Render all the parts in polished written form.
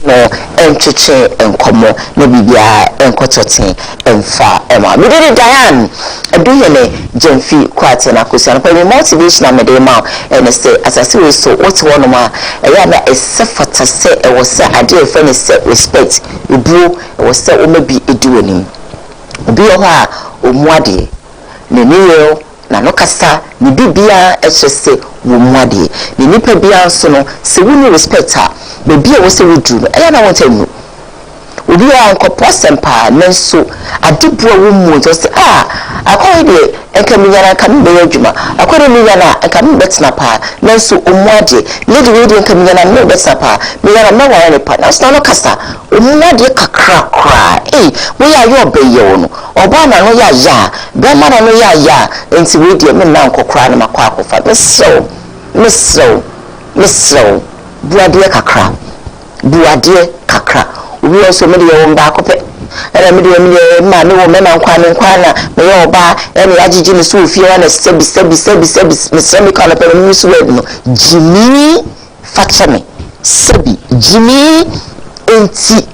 no enchiche enkomo na bibia enkototen emfa ema me de Diane aduhene Jemfi kwate na kusia pa me motivation na me de ma ene say asase we so what one ma eya na esefata se e wo se ade e fa ne se respect ebuo e wo se o ma bi ediwonim obi ho a omuade ne niyo na no kasa ni bibia ehese wo muade ni nipa bia so no se woni respect ha bibia wo se wodru eya na won tanu obi a nkopo sempa nenso adibu wo mu to se akoy de ekamiyana kan be adwuma akoy de miyana kan betna pa nenso omuade lady we de ekamiyana no betna pa miyana na wa ne pa na so no kasa omuade kakra kra we ya yo be ye no oba na no ya be ma na no ya enti we de me na nkokra na makwa akofa miso buade kakra we also made your own back up and I made man no woman and kwana me oba and ajiji me so fie na sebi Mr. me call up and miss word no Jimmy Fatame sebi Jimmy enti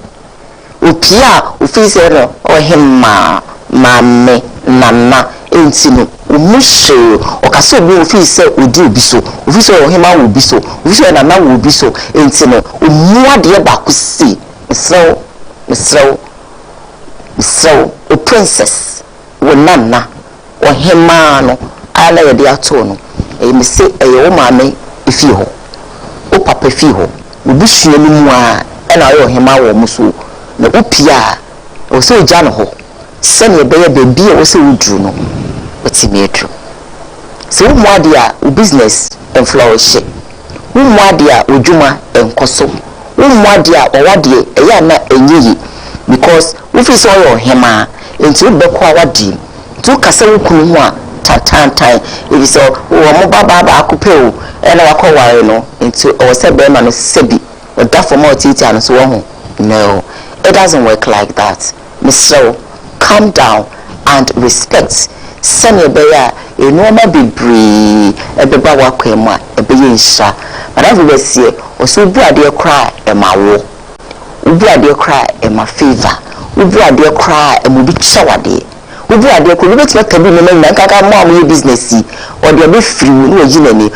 opia ofise no o hemma mame nana enti no umushe okaso bi ofise odi obiso ofise o hemma wo biso ofise nana wo biso enti no umuade ba kusi Mr. O princess wo nana o hemano ala ye de ato no me se o maame efi ho o papa efi ho obusua ni mu a na o hema wo muso na opia o se o ja no ho se ne be ye bebi o se wudru no otimi edru se wo muade a o business en flourish wo muade a odwuma enkoso wo muade a owade eya na enyiyi because we feel so your hema into bekwa wadi to kasa wukunu ho a tantan if so wo mo baba akupe o ena wakoware no into o se be ma no sebi o da for more titi and so ho no it doesn't work like that Mr. Calm down and respect sene be ya enoma bebre ebeba wakwemu a ebeye nsha but everywhere see o so bu ade kra e mawo ubu ade kra e ma favor ubu ade kra e mo bi chawade ubu ade ko bi tima kabi me na kaka mo am business yi o de be free no oji nani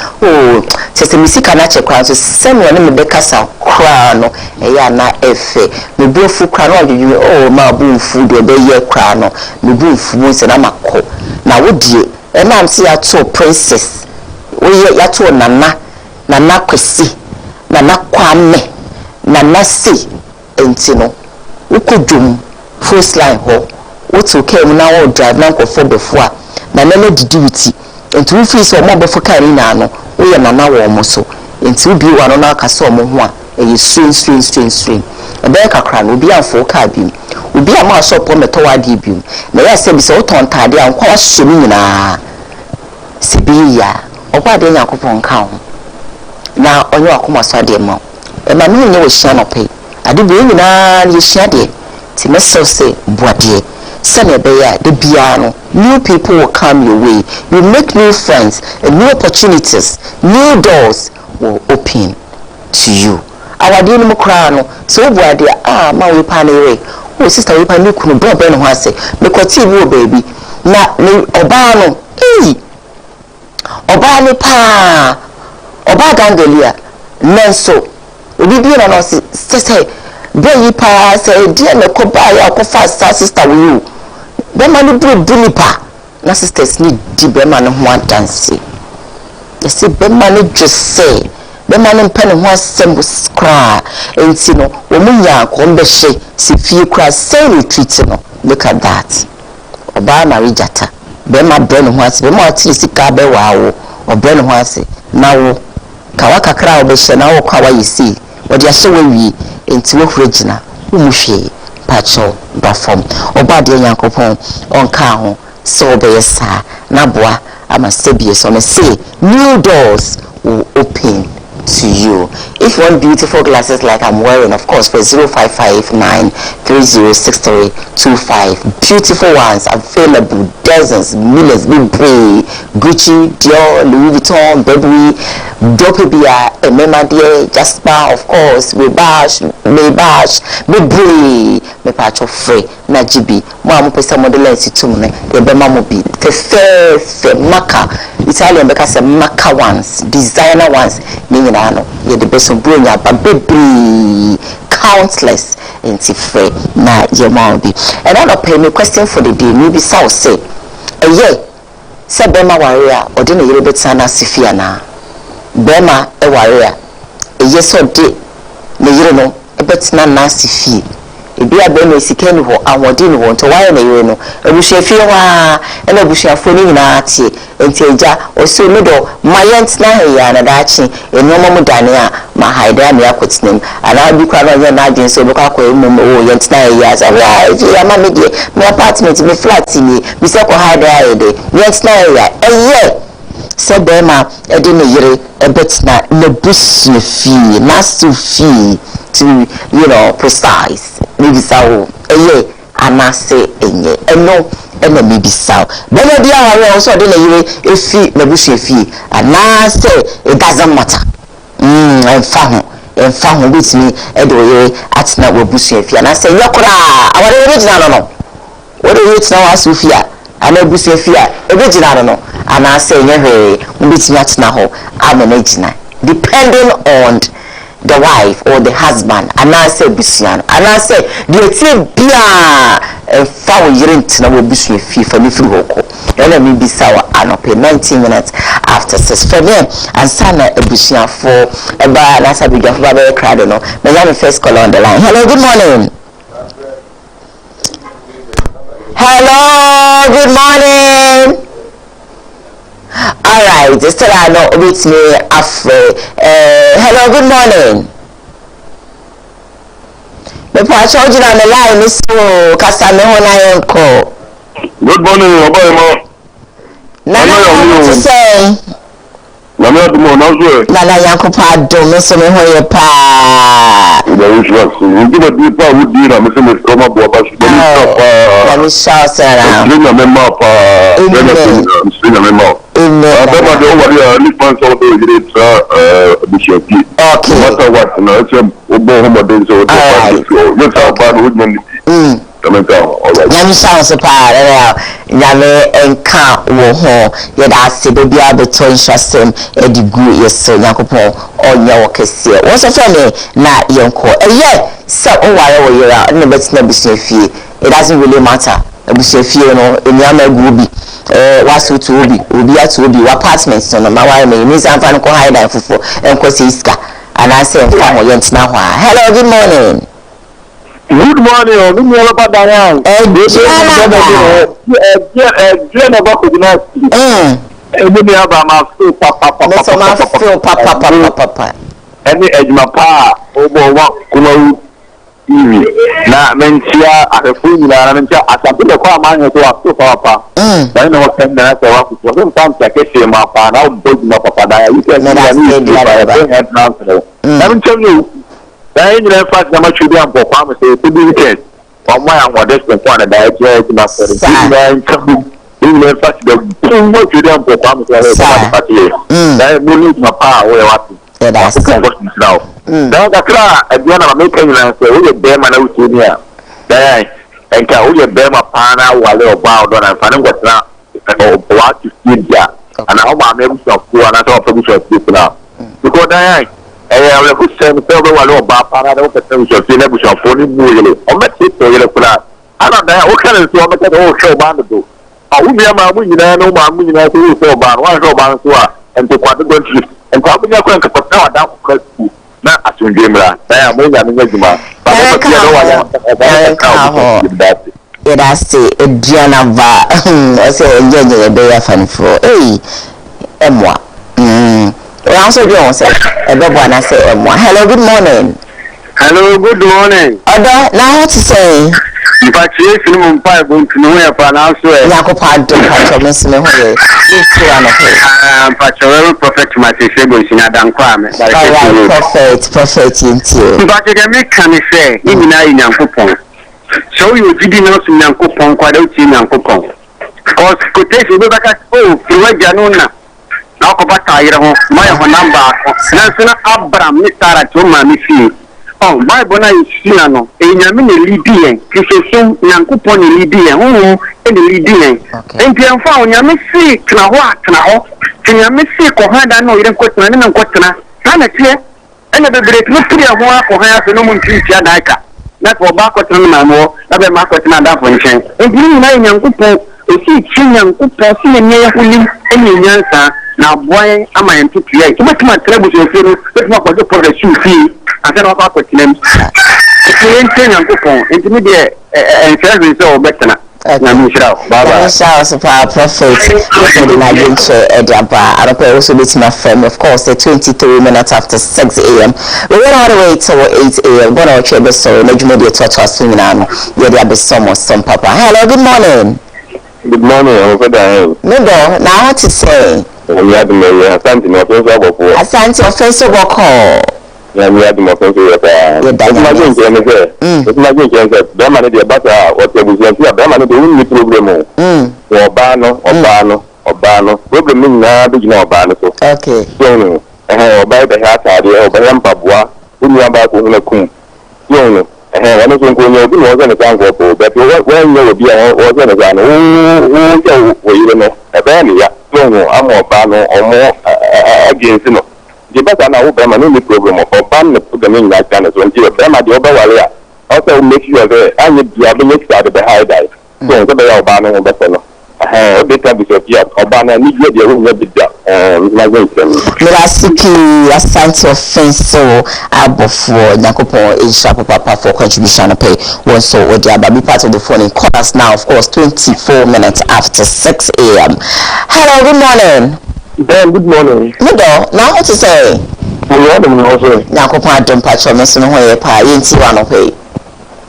sese misika na che kra so sem woni me be kasa kra no e ya na efe me bu fu kra no de ma bu fu de be ye kra no me bu fu mo se na makọ na wodie e na am se ya to princess wo ye ya to nana kwesi nana kwame nana si enti no ukodum first line ho wotu kem na wo drive na nkofo befo a na nana didi witi enti wo fi so mo befo kan na no wo ye nana wo mo so enti obi wa no na akasa mo ho a e strain e be kakra no obi afo ka bi obi a ma shop meto wa di bi na ya se bi se wo ton tade a nkwa hye mi nyina se bi ya okwa de yakopon ka ho na onye akoma so ade ma e ma no nye wo hia no pe ade bi nyina ye hia de ti meso se boade sene be ya de bia no new people will come your way you make new friends and new opportunities new doors will open to you awade no kra no so boade ma we pa na we o sister we pa ni kunu do be no ho ase me ko ti bi o baby na me oba no oba ni pa oba gangalia nenso obi bi na no se be yi pa se die me ko ba ya ko fast sister we you be ma ni bru pa na sisters ni di be ma no ho adanse ye se be ma ni jose be ma ni pen ho asem skra enti no wo munya ko mbe hye si fie kra say ni treat no look at that oba na rejata be ma bre no ho ase be ma ati sika be wawo obre no ho ase na wo kawaka kra wo be hye na wo kwa wa yisi wo dia hye we enti wo hurigina wo muhwe pacho bafom oba de yankopon onka ho so be yesa na boa ama sebie so me say new doors will open to you. If you want beautiful glasses like I'm wearing, of course, for 0559306325. Beautiful ones available, dozens, millions, Gucci, Dior, Louis Vuitton, Burberry, Dopia, a Memadia, Jasper, of course, we bash, me bree, me patch of free, Najibi, Mamma Pesa Modelensi Tumne, the Bemamobi, the fair Maka, Italian because a Maka ones, designer ones, Ninano, you're the best of Brunia, but baby, countless, and free, na your mombi. And I'll pay me question for the day, maybe South say, a year, said Bema warrior, or didn't a little bit sana Sifiana. Bema a warrior. A yes or day, the Yeno, a bet nancy fee. It be a Bema Siken who I didn't want to wire you know. A bush a few and a bush a phone in arty, and Taja or so middle, my aunt's Nahia and Adachi, and no more Dania, my Hydania quits name, and I'll be quite rather Nadine so look up with Momo, Yent Nahia, and I, mamma, my apartment, me flat in me, we saw Hydia, Yent Nahia, a year. Said Bema, a dinner year, a bit not the fee, not to fee to, precise. Maybe so, a year, and I say, a year, and no, and maybe so. Then a dear, also dinner year, a fee, the bushy fee, and I say, it doesn't matter. And found with me, Edway, at now, bushy fee, and I say, Yokra, our original, no. What do you know, Sophia? And a bushy fee, original, no. And I say, hey, which not now, I'm an original. Depending on the wife or the husband, and I say, Busian, and I say, the team beer, and found you into no bushy fee for me through Hoko. And let me be sour and up 19 minutes after 6 for them, and Sana a Busian for a bar, and I said, we got very crowded. No, may I first call on the line. Hello, good morning. Hello, good morning. All right, still I know with me afraid. Hello, good morning. Me pa charge on the line, Miss Kasame Hona Enko. Good morning, Oboymo. Nana, what to say? Nana, the more not Nana Yankopa, don't miss me where you pa. There is what you give a deeper would be a Mr. Coma Boba. Let me shout around. Bring a member, bring a member. Remember the over response of the Bishop. Okay. No matter what, no, it's a Obohoma days or let's have bad woodman. Yami sounds a part Yame and can't wo yet I see baby I be to interest him a degree yes so Yakopo on your case. What's a family not young call a year so while you're out and it's never fee. It doesn't really matter. A fee in Yama Gubi. Was to be at to be apartments on my wife means I'm going to hide and for and Cosiska and I say hello, good morning. Good morning, I'm going to Diane. Na mentia akafuna na mentia asabile kwa manyo to papa then no can na say wa ku so tam ta ke se ma pa na boji ma papa da you can na mentia you then you fast na ma chudi am papa me say to be weekend o mo ya modest ko na da je ti ma for then you fast the mo chudi am papa me say pa party then mo ni ma pa we wa that's now. Now, the cry at the end of making an answer, we bear my note in here. Then, and can we bear my partner while they're about on and finding what's now what to see there. And how my members of school and I thought producer people now. Because I will send several while about partner, potential syllabus of phone movie. Or let's sit to your plan. I don't know what kind of so much the whole show band to do. I will be a man, you know, my you know, to so bad, one show band and to quite a good trip. And probably not going to put down that. Na asunjemra na mo nya me juma ba ko ya wa it has to Diana va o se enjenje be ya fanfo emwa also do on say e be bo na say emwa. Hello, good morning. Hello, good morning. Oda na what to say but yes no mpa go ntunu ya pa na so e Yakopa do pa me se me ho ye this one okay Pastoral prophet Matthew go sina dan kwa me prophet into but the me can say ni na Nyankopon so you did not Nyankopon kwa da uti Nyankopon cause quotation be baka oh we janu na na ko ba ta yire ho ma ye ho number na sina Abraham ni Tara to ma mi fi oh Bible na yisina no enyame ne lidien kisesun Nyankopon ne lidien ho ne lidien enti fa onyame si tena ho onyame si ko handa no yire ko tena ne ko tena sana tie ene bebere tu pri ho ko ha so no mun tintia daika na ko ba ko tena na mo na be ma ko tena da fo nchen enti ni na Nyankopon esi Nyankopon si ne ye huli ene nyansa na boy ama entu tie to matuma trebu so fero to ko do progression fi asana ko ko tinem enti Nyankopon enti mi de encourage so betena na mi shira baba shower super prophet for the Nigeria Ediaba and I also meet my friend of course the 23 minutes after 6 a.m. we went all the way to 8 a.m. But our chebe so na jumo de to us swing na ye de abesom some papa. Hello, good morning. Good morning, I'm Feda. No do na what to say. We had me Asante no offense oboko. Asante offense oboko. Yeah, we had me offense oboko. Imagine say be man dey bata o te busia be man dey win problem o. Oba no problem na be gina oba no so. Okay. So no oba be ha tade oba mpaboa unu aba ko huna kum. So no wana so ko nyo bi no zo ne kan ko ko but when you be o zo ne kan o je wo yire no e be ni ya so no amoba no omo against no the better na wo be man no problem o ban no problem in that kind of so nti be ma de oba wale a also make sure that any dia be make sure the high dive so so be ya oba no be so no o be ka bi so ya oba na ni dia wo nya bi dia na go nsem Mirasiki Asante offense so abofo Nyankopon Isha papa for contribution pay one so Odiaba be part of the phone in callers now of course 24 minutes after 6 a.m. Hello, good morning. Ben, good morning. Mido, now what to say? Nyankopon adom pacho meso no hoye pa yenti wa no pay.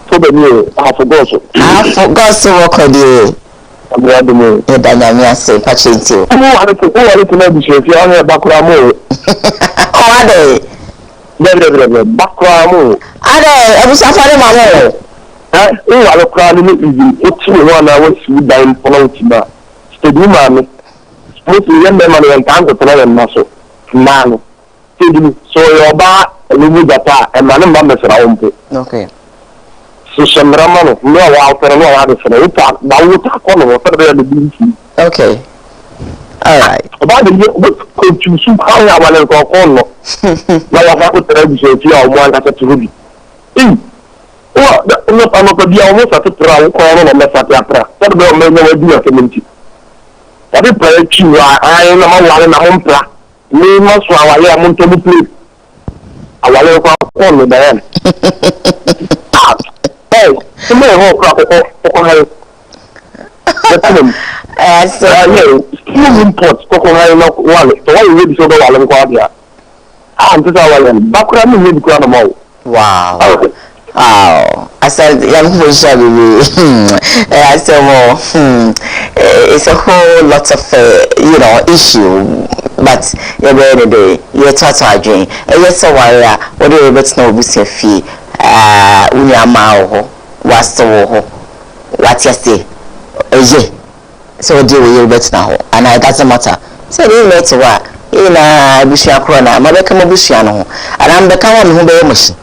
So be me, I forgot so wakodi. Abradimo. E danyamia se pacho yenti. Who want to know the show? You are bakramo. Oh, ade. Bakramo. Ade, ebu safari mamo. You are crowd ni easy. Oti me one na we si dan pono tiba. Steady mami. Most yembe man yan tango tena na so. Nano. Steady so your ba lumu data e man mba mesra ompe. Okay. So semrama no wa opera no wa de fere. Uta ba uta ko no fere de bi. Okay. All right. About the coach su how ya wale ko no. Na wa ko tere bi so ti o mo an ka to bi. No pa no ko bi o mo sa to tra ko no na me sa ti atra. Fere be o me na di o keminti. Tabi play chiwa ai na ma wale na hompla. Ni mo so awale am to bu play. Awale ko no da yan. Hey, me ho ko ha. So yeah, import koko ha no wale. To why we so do wale ko adia. Antu sa wale. Bakura mi we ko na mo. Wow. Wow. I said, young people, I said, well, it's a whole lot of, issue. But every day, you're taught yes, so what do you bet no business fee? Unyamao, was so what you say? So do you bet now? And it doesn't matter. So you met what? Bushia Crona, Mother come a Bushiano, and I'm the common who be machine.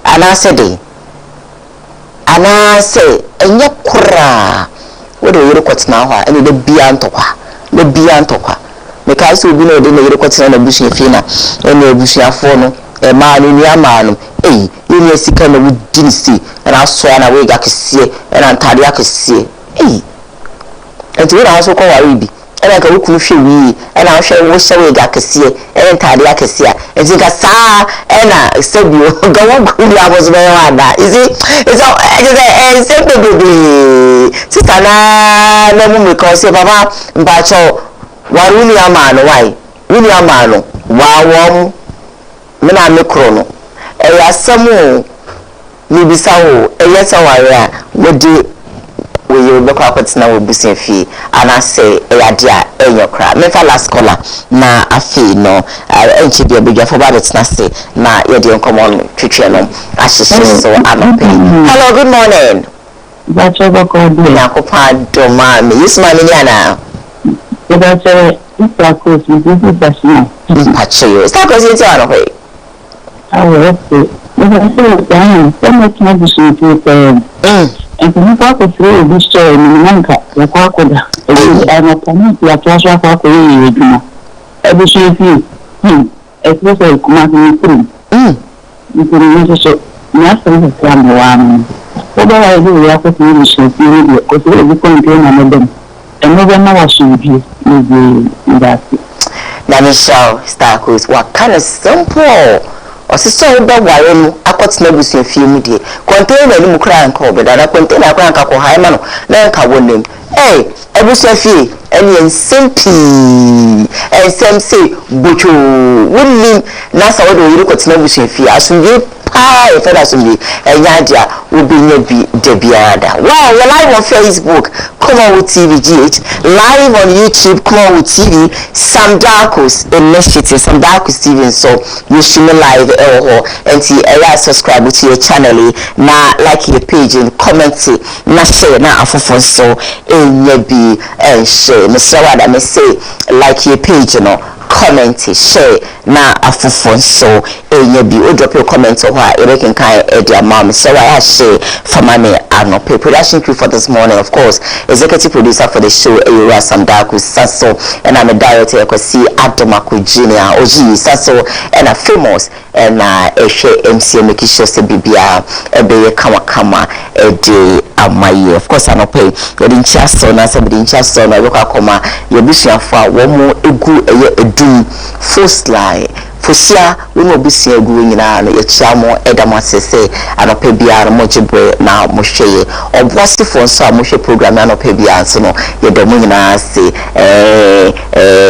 And I said, and I say, and your cura, what do you look at now? And the beyond toka, because we know the little on the bushing fina, and the bushia phono, a man in your man, you may see kind of didn't see, and I swear and away I could see, and I'm tired I could see, and to also call Aribi. And I go look for me, and I'll show you so we got to see it, and tidy I can see it. And you got sa, and I said, you go on, I was very hard. Is it? It's all, and simple baby. Sister, no one because your papa, but so, why really a man, why? Really a man, wow, Mina Microno. And you are some more, maybe so, and yes, what do you look up at now with business fee and I say a dear your crap me last caller na a fee no enchi be big for bad it's nasty na you don't come on twitch no so I'm paying. Hello, good morning. That's over called na ko pa do ma me is ma me na That's a course with this person. Start because it's on away. I will say, so much medicine to and to talk through this story in Lanka, the Quakoda, and a penny, the Atasha Quakoda, every shape especially Kumaki through. You can use it, nothing is one. What I do, we have to finish it, because we will contain another. And no one knows you is that. Michelle Starkos, what kind of simple or so bad why I got nebus in few media. Contain any cry and call, but I contain a crank or Hyman, Lanka wouldn't. Hey, every Sophie, and simply, and some say, but you wouldn't Nasa or look at nebus in fear. As you pie, Federally, and Yadia will be near Debiada. Wow, you're live on Facebook. KOOWAA TV live on YouTube. KOOWAA TV. Sam Darkos initiative. Sam Darkos TV. So you should be live and see. Subscribe to your channel. Na like your page and comment. Na share na afofo so enyebi and share. Mr. Wada me say like your page no. Comment, share na afofo so enyebi. O drop your comment or why you can kind their mom. So I share for money and pay production crew for this morning. Of course, executive producer for the show Ira Sam Darkos Sasso, and I'm a director I could see Adomako Junior Oji Sasso, and a famous and MC making sure say bibia ebe kama a day my year. Of course I no pay you didn't chast so na somebody in chast so na look akoma you busia for one more egu edum first line Fosia, we will be seeing going on a chamo, Edamasese, and a pebia, Mojibre, now Moshe, or Bossy for some Moshe program, and a pebia, so no, you don't say,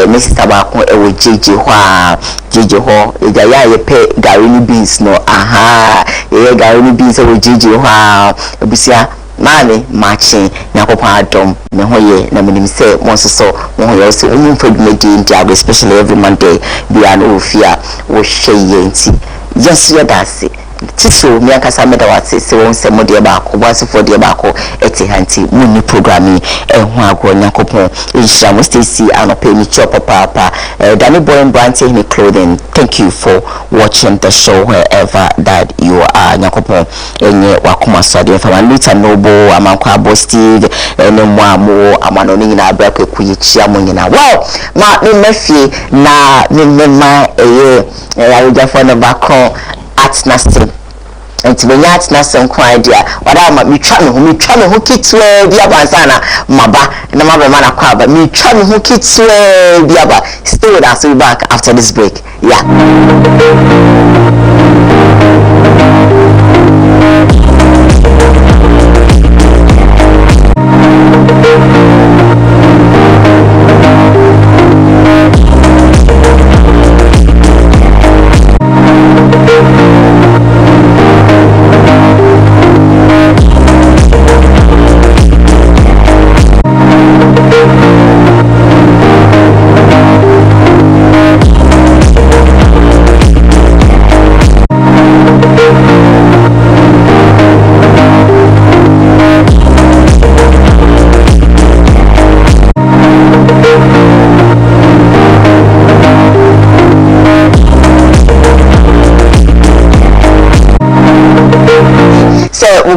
Mrs. Tabacco, with Gigi Ho, you pay Garini beans, no, aha, Garini beans with Gigi Ho, Busia. Mani matching Nakopa Dom, Nahoye, Naminim say, once or so, Mohoy also, especially every Monday, be an old fear, was Shay. Yes, you're that's it. Tiso miaka sameda wate se won se mode baako wanso for de baako eti hanti muni programming ho agro nyakopon insha mo Stacy anope mi chop papa Danny Boy and Branty in clothing. Thank you for watching the show wherever that you are. Nyakopon enye wakoma so de fa Luta Noble amankwa Bo Steve ene mo amo amano ni na abra kwekuyi chia mo nyina. Wow, ma me mafie na me ma ya for no baako at nothing. And to be at nothing quite dear. What I'm me trying who kids where be abansana maba and the mother man but me trying who kids where be about. Stay with us, we'll be back after this break. Yeah.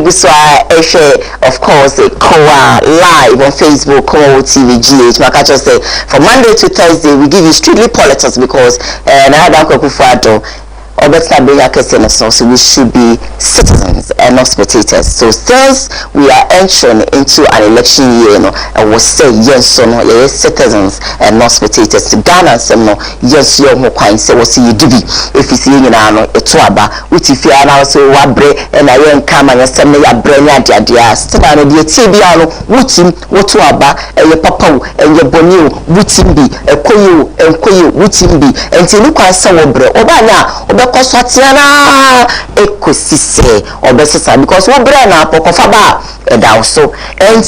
So I share, of course, KOOWAA live on Facebook, KOOWAA TV GH. Maka just say from Monday to Thursday we give you strictly politics because I don't know or better being a Christian, so we should be citizens and not spectators. So since we are entering into an election year, I will say yes, so no, yes, citizens and not spectators. To Ghana, so no, yes, you're more kind. So what you do if you see it's waba, which if you are now so wabre and I won't come and send me a brain at the still on the TBR, whichim, what waba, and your papa and your bonio, whichim be a koyu and koyu, whichim be, and to look at some bre, obana. Because what's yana ecosystem or better because what brand up or faba and also and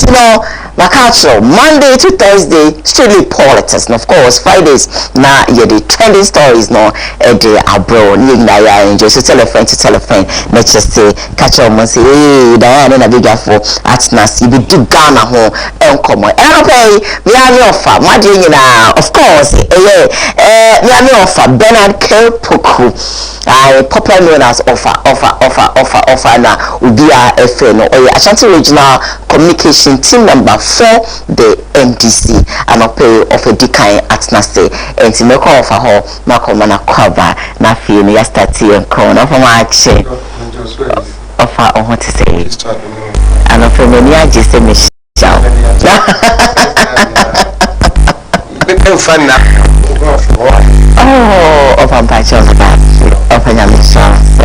Makacho, Monday to Thursday, strictly politics. And of course, Fridays, now the trending stories, no, the abroad, and just tell a friend to tell a friend. Let's just say, catch up and say, hey, Diana, a big for at Nasi, we do Ghana home, and come on. And okay, we have your offer, of course, we have your offer, Bernard Kerpuku, popular known as offer, now, will be our FN, or Ashanti Regional Communication Team Member for the MDC and a pay of a decline at Nase and to make off a whole Macomana cover na feel me yesterday and crown of a match of I want to say and of a many I just say Michelle oh of a patch of a Yamisha so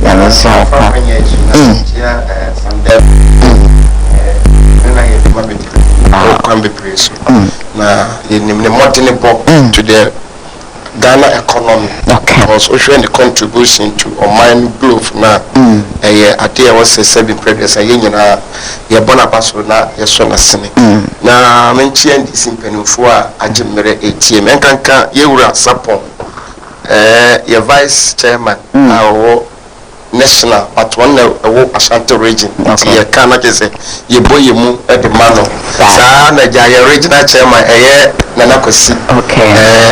Yamisha can be praised. Now, in the modern to the Ghana economy, because we show the contribution to a mine growth now. A day was a 7 previous a year, your Bonapassona, your son of Senate. Now, I'm in this in Penufua, I generate ATM, and can you support your vice chairman, our national, but one Ashanti region. You cannot say you boy you move at the man. Your regional chairman, Nanakosi,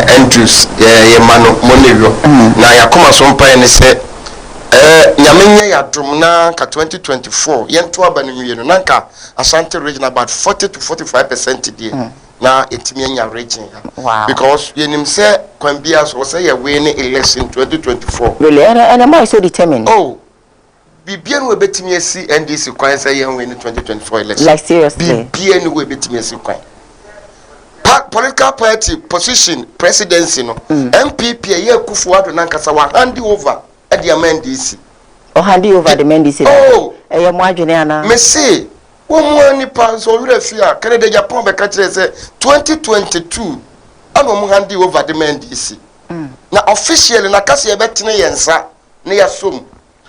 Andrews, Mano Monero. Now, you come as one pioneer say, Yaminia Drumna 2024, Yentua Banu Nanka, Ashanti region about 40 to 45% today. Now it's me in your region. Wow. Because you say Quambias was a winning election 2024. Really, and am I so determined? Oh, BBN will bet me a C and this requires a young win in 2024 election. Like seriously, BBN will bet me a sequence. Political party position presidency no MPP a year Kufuor and Nankasawa hand over at the MNDC. Oh, hand over the MNDC. Oh, I am Marjaniana. Me say. One pounds or fear, Canada Japan, 2022. I don't hand you over the MNDC. Now, officially, Nakasia Bettina Yensa, near Sum.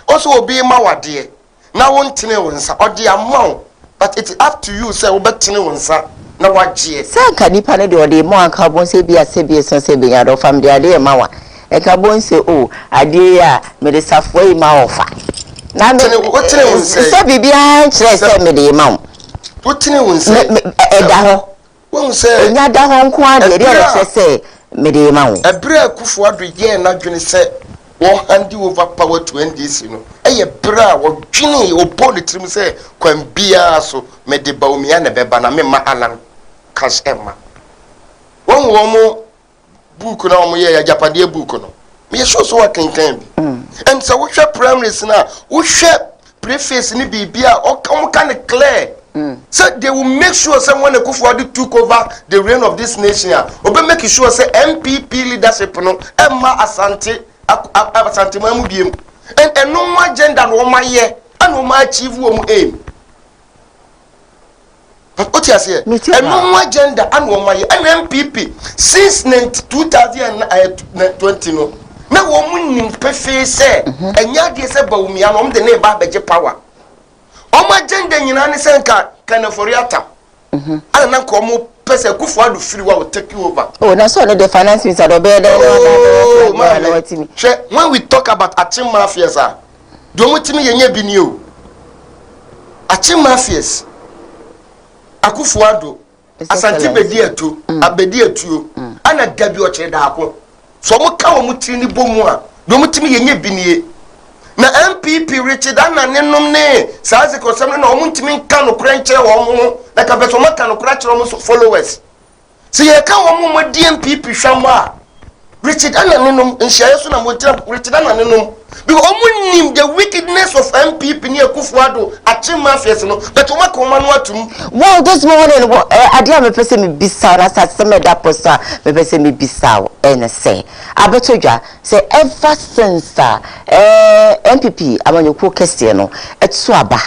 Also, be my dear. Now, one tinner or the amount, but it's up to you, sir, Bettina Wensa. Now, what G. Sanka Nipane or the Mon Carbon Sabia Sabias and Sabia out from the idea Mawa. And Carbon say, oh, idea, made a halfway my offer. Now, what say, behind say, me mount. What say, Edaho? Won't say, Yadaho, quite say, me mount. A bra Kufuor, yeah, not going to say, won't hand you over power to end this, you know. A bra or Ginny or Politrim say, Quam Bia so, me de Baumiana Bebana, me Mahalan, Cash Emma. One woman book on me, a Japanese book on. Me show so I can be. And so we share primaries now. We share preface in the BBA or come kind of clear. So they will make sure someone Kufuor took over the reign of this nation. Or make sure say MPP leadership no Emma Asante Asante Mamubiem. And no more agenda no more year and no more achieve one aim. What you say? And no more agenda and no more year and MPP since 2020 no. Now woman perfect say and ya dey say ba umi am the name ba beje power o ma agenda nyina ne say kan for yata ana na ko mo pese Kufuor do free wa will take you over. Oh, na so the finance minister do be there. When we talk about Achim mafias do mo timi yenye bi ni o Achim mafias Kufuor do Asante bedi etu abedi etu ana gabi o chere da akọ so mo ka wo mutiri ni bomu a do mutimi yenye binie na MPP Richard ananenom ne saze ko sem na wo mutimi nka no kura nkyere wo mo na ka beso mo ka no kura kyere wo followers si ye ka wo mo di MPP hwamo a Richard ananenom nhia so na mo tira Richard ananenom because omunim the wickedness of MPP near Kufuor do Achim mafias no but o maka o manu atum. Well, this morning adia me pese me bisa na sa me da posa me pese me bisa and say abetodwa say ever since MPP amanyoko kese no etso aba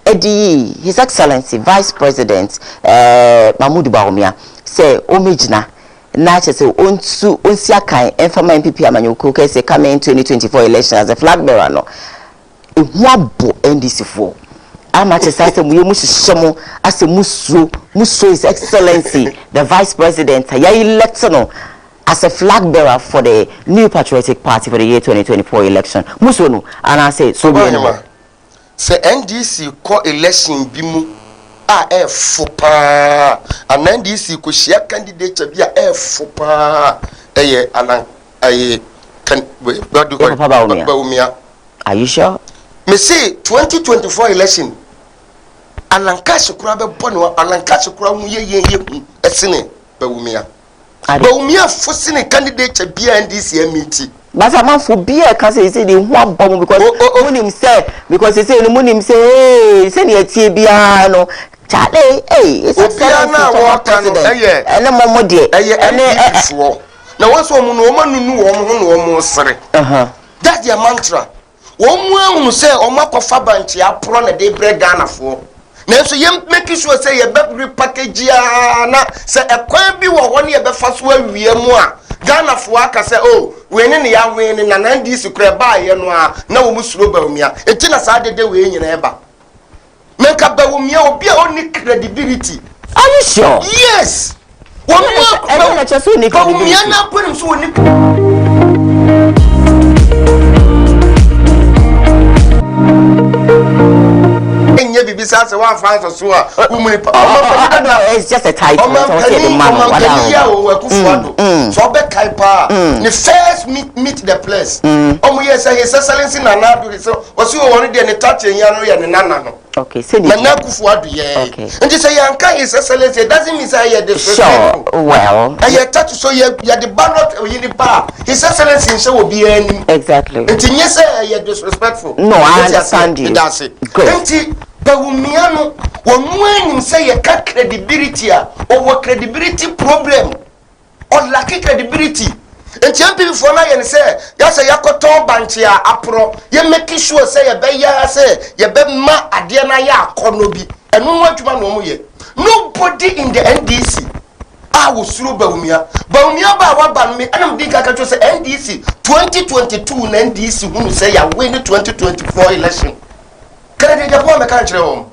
edi His Excellency Vice President Mahmoud Bawumia say omejina na che say onsi akan enfama MPP amanyoko kese coming 2024 election as a flag bearer no ehuabo NDC4 Amatches as a mushamo as a musu His Excellency, the Vice President, Yai as a flag bearer for the New Patriotic Party for the year 2024 election. Musono, and I say, so say NDC call election bimu fupa, and NDC could share candidate to be fupa. Are you sure? Me say 2024 election. Alankash kura be bono alankash kura mu ye esine Bawumia. Bawumia fosine candidate to be NDC meeting. But a man for beer can say the one bomb because Munim say because he say Munim say hey send your TBiano Charlie hey it's a president and a more dear and now what's woman no sere that's their mantra one who say o makofa banchi apro na dey break Ghana for na so ye make sure say ye be repackage na say ekwan bi wo ho ne ye be fa so awie mu a Ghana for aka say oh we ne ya we ne na NDC kura ba ye no a na wo musuro Bawumia enti na sa dede we nyina eba make Bawumia obi a oni credibility. Are you sure? Yes. One more Bawumia na put him so oni it's just a type. So be kaipa. The first meet the place. Yes, His Excellency Nana do so. Was you already there? The touch and Nana. Okay, so Nana Kufuadu, okay. And you say Yanka His Excellency doesn't mean say you sure. Well, and you touch so you the ballot in the bar. His Excellency will be any exactly. And you say you're disrespectful. No, I understand you. That's it. Good. Bawumia no when say you got credibility or credibility problem or lack credibility. And champion for now and say yes a yakoton banchia apro you make sure say you be ya say you be ma ade na ya konobi and no wadwuma no mo ye nobody in the NDC will suru Bawumia ba wa ban me anam dinka ka to say NDC 2022 na NDC hunu say ya win 2024 election. Can I Japan country home?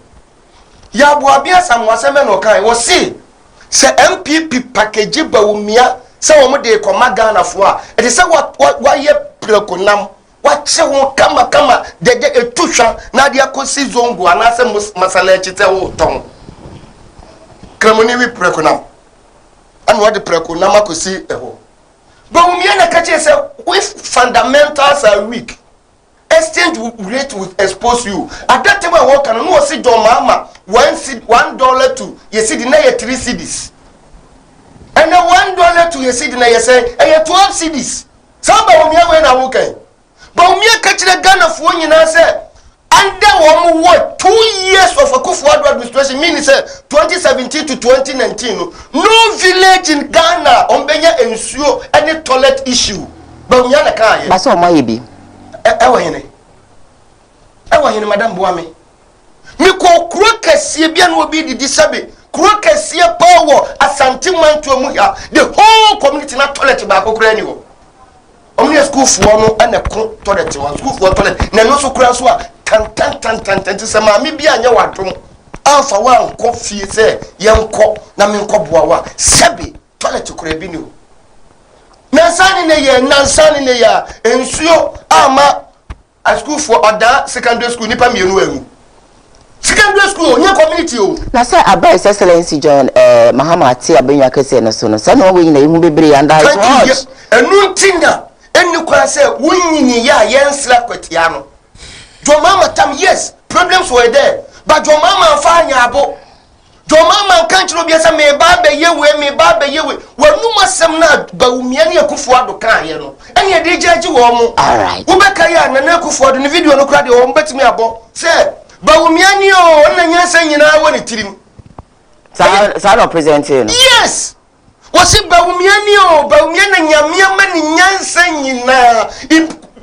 Ya Buabia Sam was a man or kind was see. Say MPP package Bawumia, so one day come Ghana for it is what ye preconam. What she won't come they get a tusha, Nadia Kosi Zongo, and answer Masalechi tongue. Cramoni preconam. And what the preconama could see a hole. Bawumia catches with fundamentals are weak. Exchange rate will expose you. At that time, I walk and no see John Mama $1 to you see the near 3 cedis. And then $1 to you see the near say, and 12 cedis. Some Bawumia when I walk in. Bawumia catch the Ghana for you now say, under 2 years of a Kufuor administration, meaning 2017 to 2019, no village in Ghana on Benya ensure any toilet issue. Bawumia na kaya. Baso maibi. Ewa hene madam Buame mi ko kuro kese bia no obi didi sabe kuro kese power Asante manto mu ya the whole community na toilet ba kokura ni ho omni school for no ana ko toilet one school for toilet na no so kura so a tan se ma mi bia anya wadom amfa wa nko fie se ye nko na mi nko boa wa sabe toilet kura bi ni ho nansani ne ya ensuo ama a school for other secondary school nipa mienu emu secondary school onye community o na say Aba His Excellency John Mahama Ati Abenya kese no so no say no we na ihu bebre and that enu ntinga enu kwa say wunyini ya yensla kwatia no John Mahama tam yes problems were there but John Mahama fa anya abo John Mahama kan chiro bia say me ba be yewe wanu masem na Bawumia ne Kufuor kan ye no ene e dey judge wo mo all right wo be kai na na Kufuor no video no kra de wo betimi abo say Bawumia ni o na nyansa nyina wo ne tirim sa no presenting yes wo si Bawumia na nyamia ma ni nyansa nyina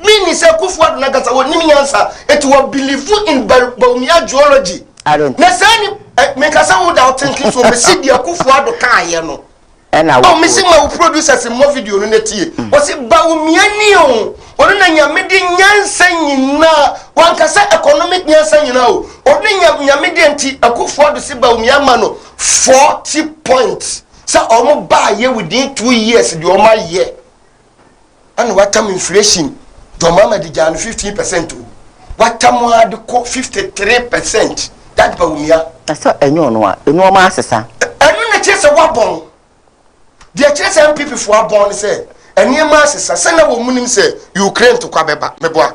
meaning say Kufuor na gasa wo ni nyansa it will believe in Bawumia geology I don't na say make us without thinking so me see the Kufuor kan ye no and I oh missing my producers in more video no netie was it Bawumia ni o onu na nyame de nyansa nyina One can say economic nyansa nyina o. Oni nyamede nti akufo do se ba umiama no 40 points. Say omo ba ye within 2 years the oma year. And what time inflation? The mama di jan 15%. What time wa de ko 53%. That ba umia. That's enyo no a. Enu oma asesa. Enu na chese wabon. The chese MPP for wabon say enema asesa. Se na wo munim say Ukraine to kwa beba meboa.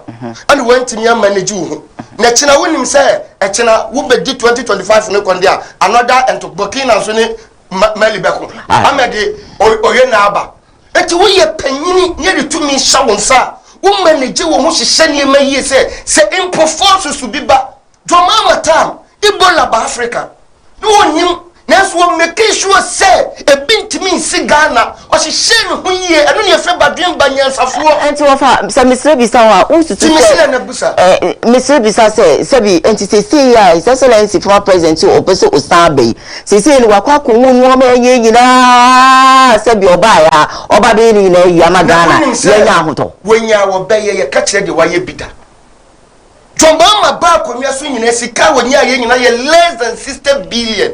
And went to me manage you. Na china wonim say e china wo be di 2025 no kondia another ento Burkina so ne Mali beko. Amede oye na aba. Eti wo ye panyini ye de tumi sha wonsa. Wo manage wo ho hye ne ma yie say improforce su biba. Dwoma matam Ebola ba Africa. No onyim Nanso wo make sure say e bintimi si Ghana o hye no yie eno ne fe badwen banyansafo enti wo fa se Mr. Bisa wa unsutu se na busa Mr. Bisa se bi enti se ya His Excellency former president o peso osabe se ni wakwa ko wonu o ma enye nyina se bi oba ya oba be ni na ya ma Ghana ye nya ahoto wonya wo be ye ka kire de waye bida Jomba ma ba komia so nyina sika wonya ye nyina ye less than 60 billion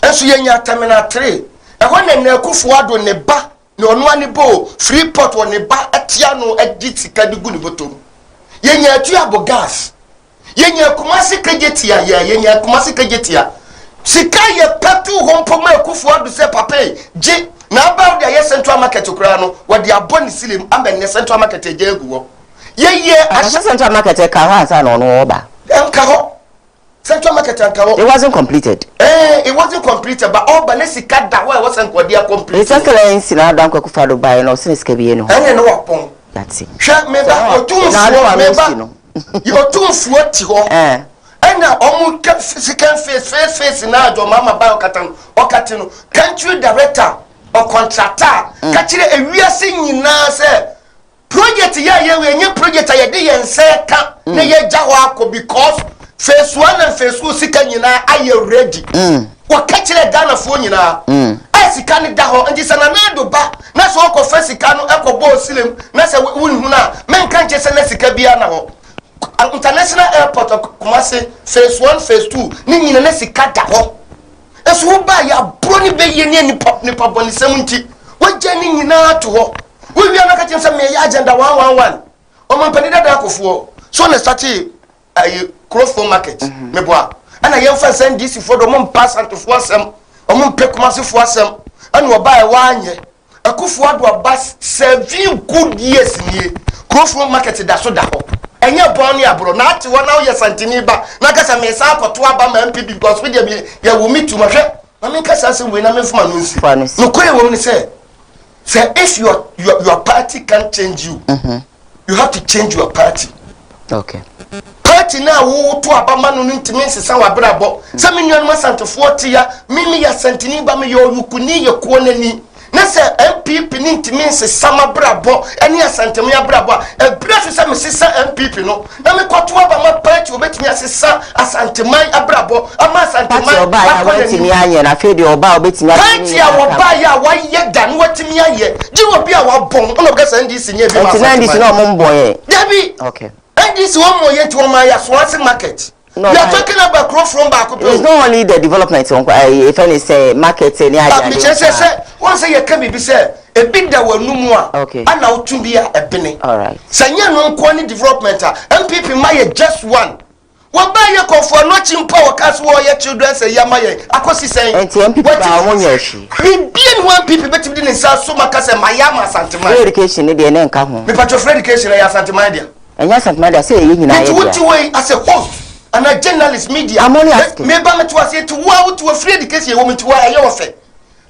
Enso yenya terminal 3 ehon na akufo ado ne ba ne ono ani bo Freeport wo ne ba atia no agitika digu ne botom yenya atu abo gas yenya kumasi kagetia yenya kumasi kagetia sika ye patu hompo ma akufo ado se papa je na ba wo ye central market kura no wo de aboni silim amba ne central market eje aguwo ye central market ka ha sa no no ba enka ho Central market and it wasn't completed. It wasn't completed, but all Banesi cut that way wasn't completed. His Excellency now don't go for buy no since Kebieno. I know what pong. That's it. Shut me back. You're too sweaty. And now almost second face now. Your mama buy Okatino. Country director or contractor. Catch it a real singing now, say. Project ya we new project I did and say can na ye jawako because Phase 1 and phase 2 sika nyina aye ready. Wa kachire Ghana fo nyina. Ai sika ni da ho nti sana na do ba. Na so ko fa sika no ekobo osilem na se wunhu na men kan che se na sika bia na ho. International airport Kumasi phase 1 phase 2 ni nyina na sika da ho. Eso ba ya bro ni be ye ni nipa boni semunti. Wa jani nyina to ho. We wi anaka che se me ya agenda 111. O man panida da akofo. So na start Crowford market meboa ana yemfa send this for the mom pass and to forcem o mom pe Kumasi forcem ana wo ba e wa anye akufo ado abas 7 good years nie Crowford market da so da ho enye bon ya bro na ati wona wo ye santini ba na kasa me sa akoto aba ma MPP because we dey ya wo meet ma hwe na me kasa se we na me fuma no nsi no koye wo ni say if your party can't change you you have to change your party. Okay. Party na wo to abama no ntimi nsesa wa brabo se me nuanu masantofo tia mimi ya santini ba me yo yukuni ye ko nani na se MPP ni ntimi nsesa ma brabo eni asantemu ya brabo e braso se me sesa MPP no na me kwato abama party obetimi asesa asantemai abrabo ama asantemai akoni aye na fe de oba obetimi party ya wo ba ya wa ye dan watimi aye ji obi a wa bon ono ga san dis nye bi ma asantemai no mo mboye Dabi okay. And this one more yet to my Swansea market. No, you are talking about growth from back. It's not only the development, if any say market, any idea. Once a year can be said, a big that will no more. Okay. And now to be a penny. All right. Sanya no quality development, and people might just one. What buy your call for watching power cast war your children say Yamaye. I was saying, and people are one year. Being one people better than South Sumakas and Mayama Santa Maria. Education, they didn't come home. The patch of education, I have Santa Maria. And yes, Santa say you know. What way as a host and a journalist media? I'm only asking. Maybe I'm to say to wow to a free education woman to where I offer.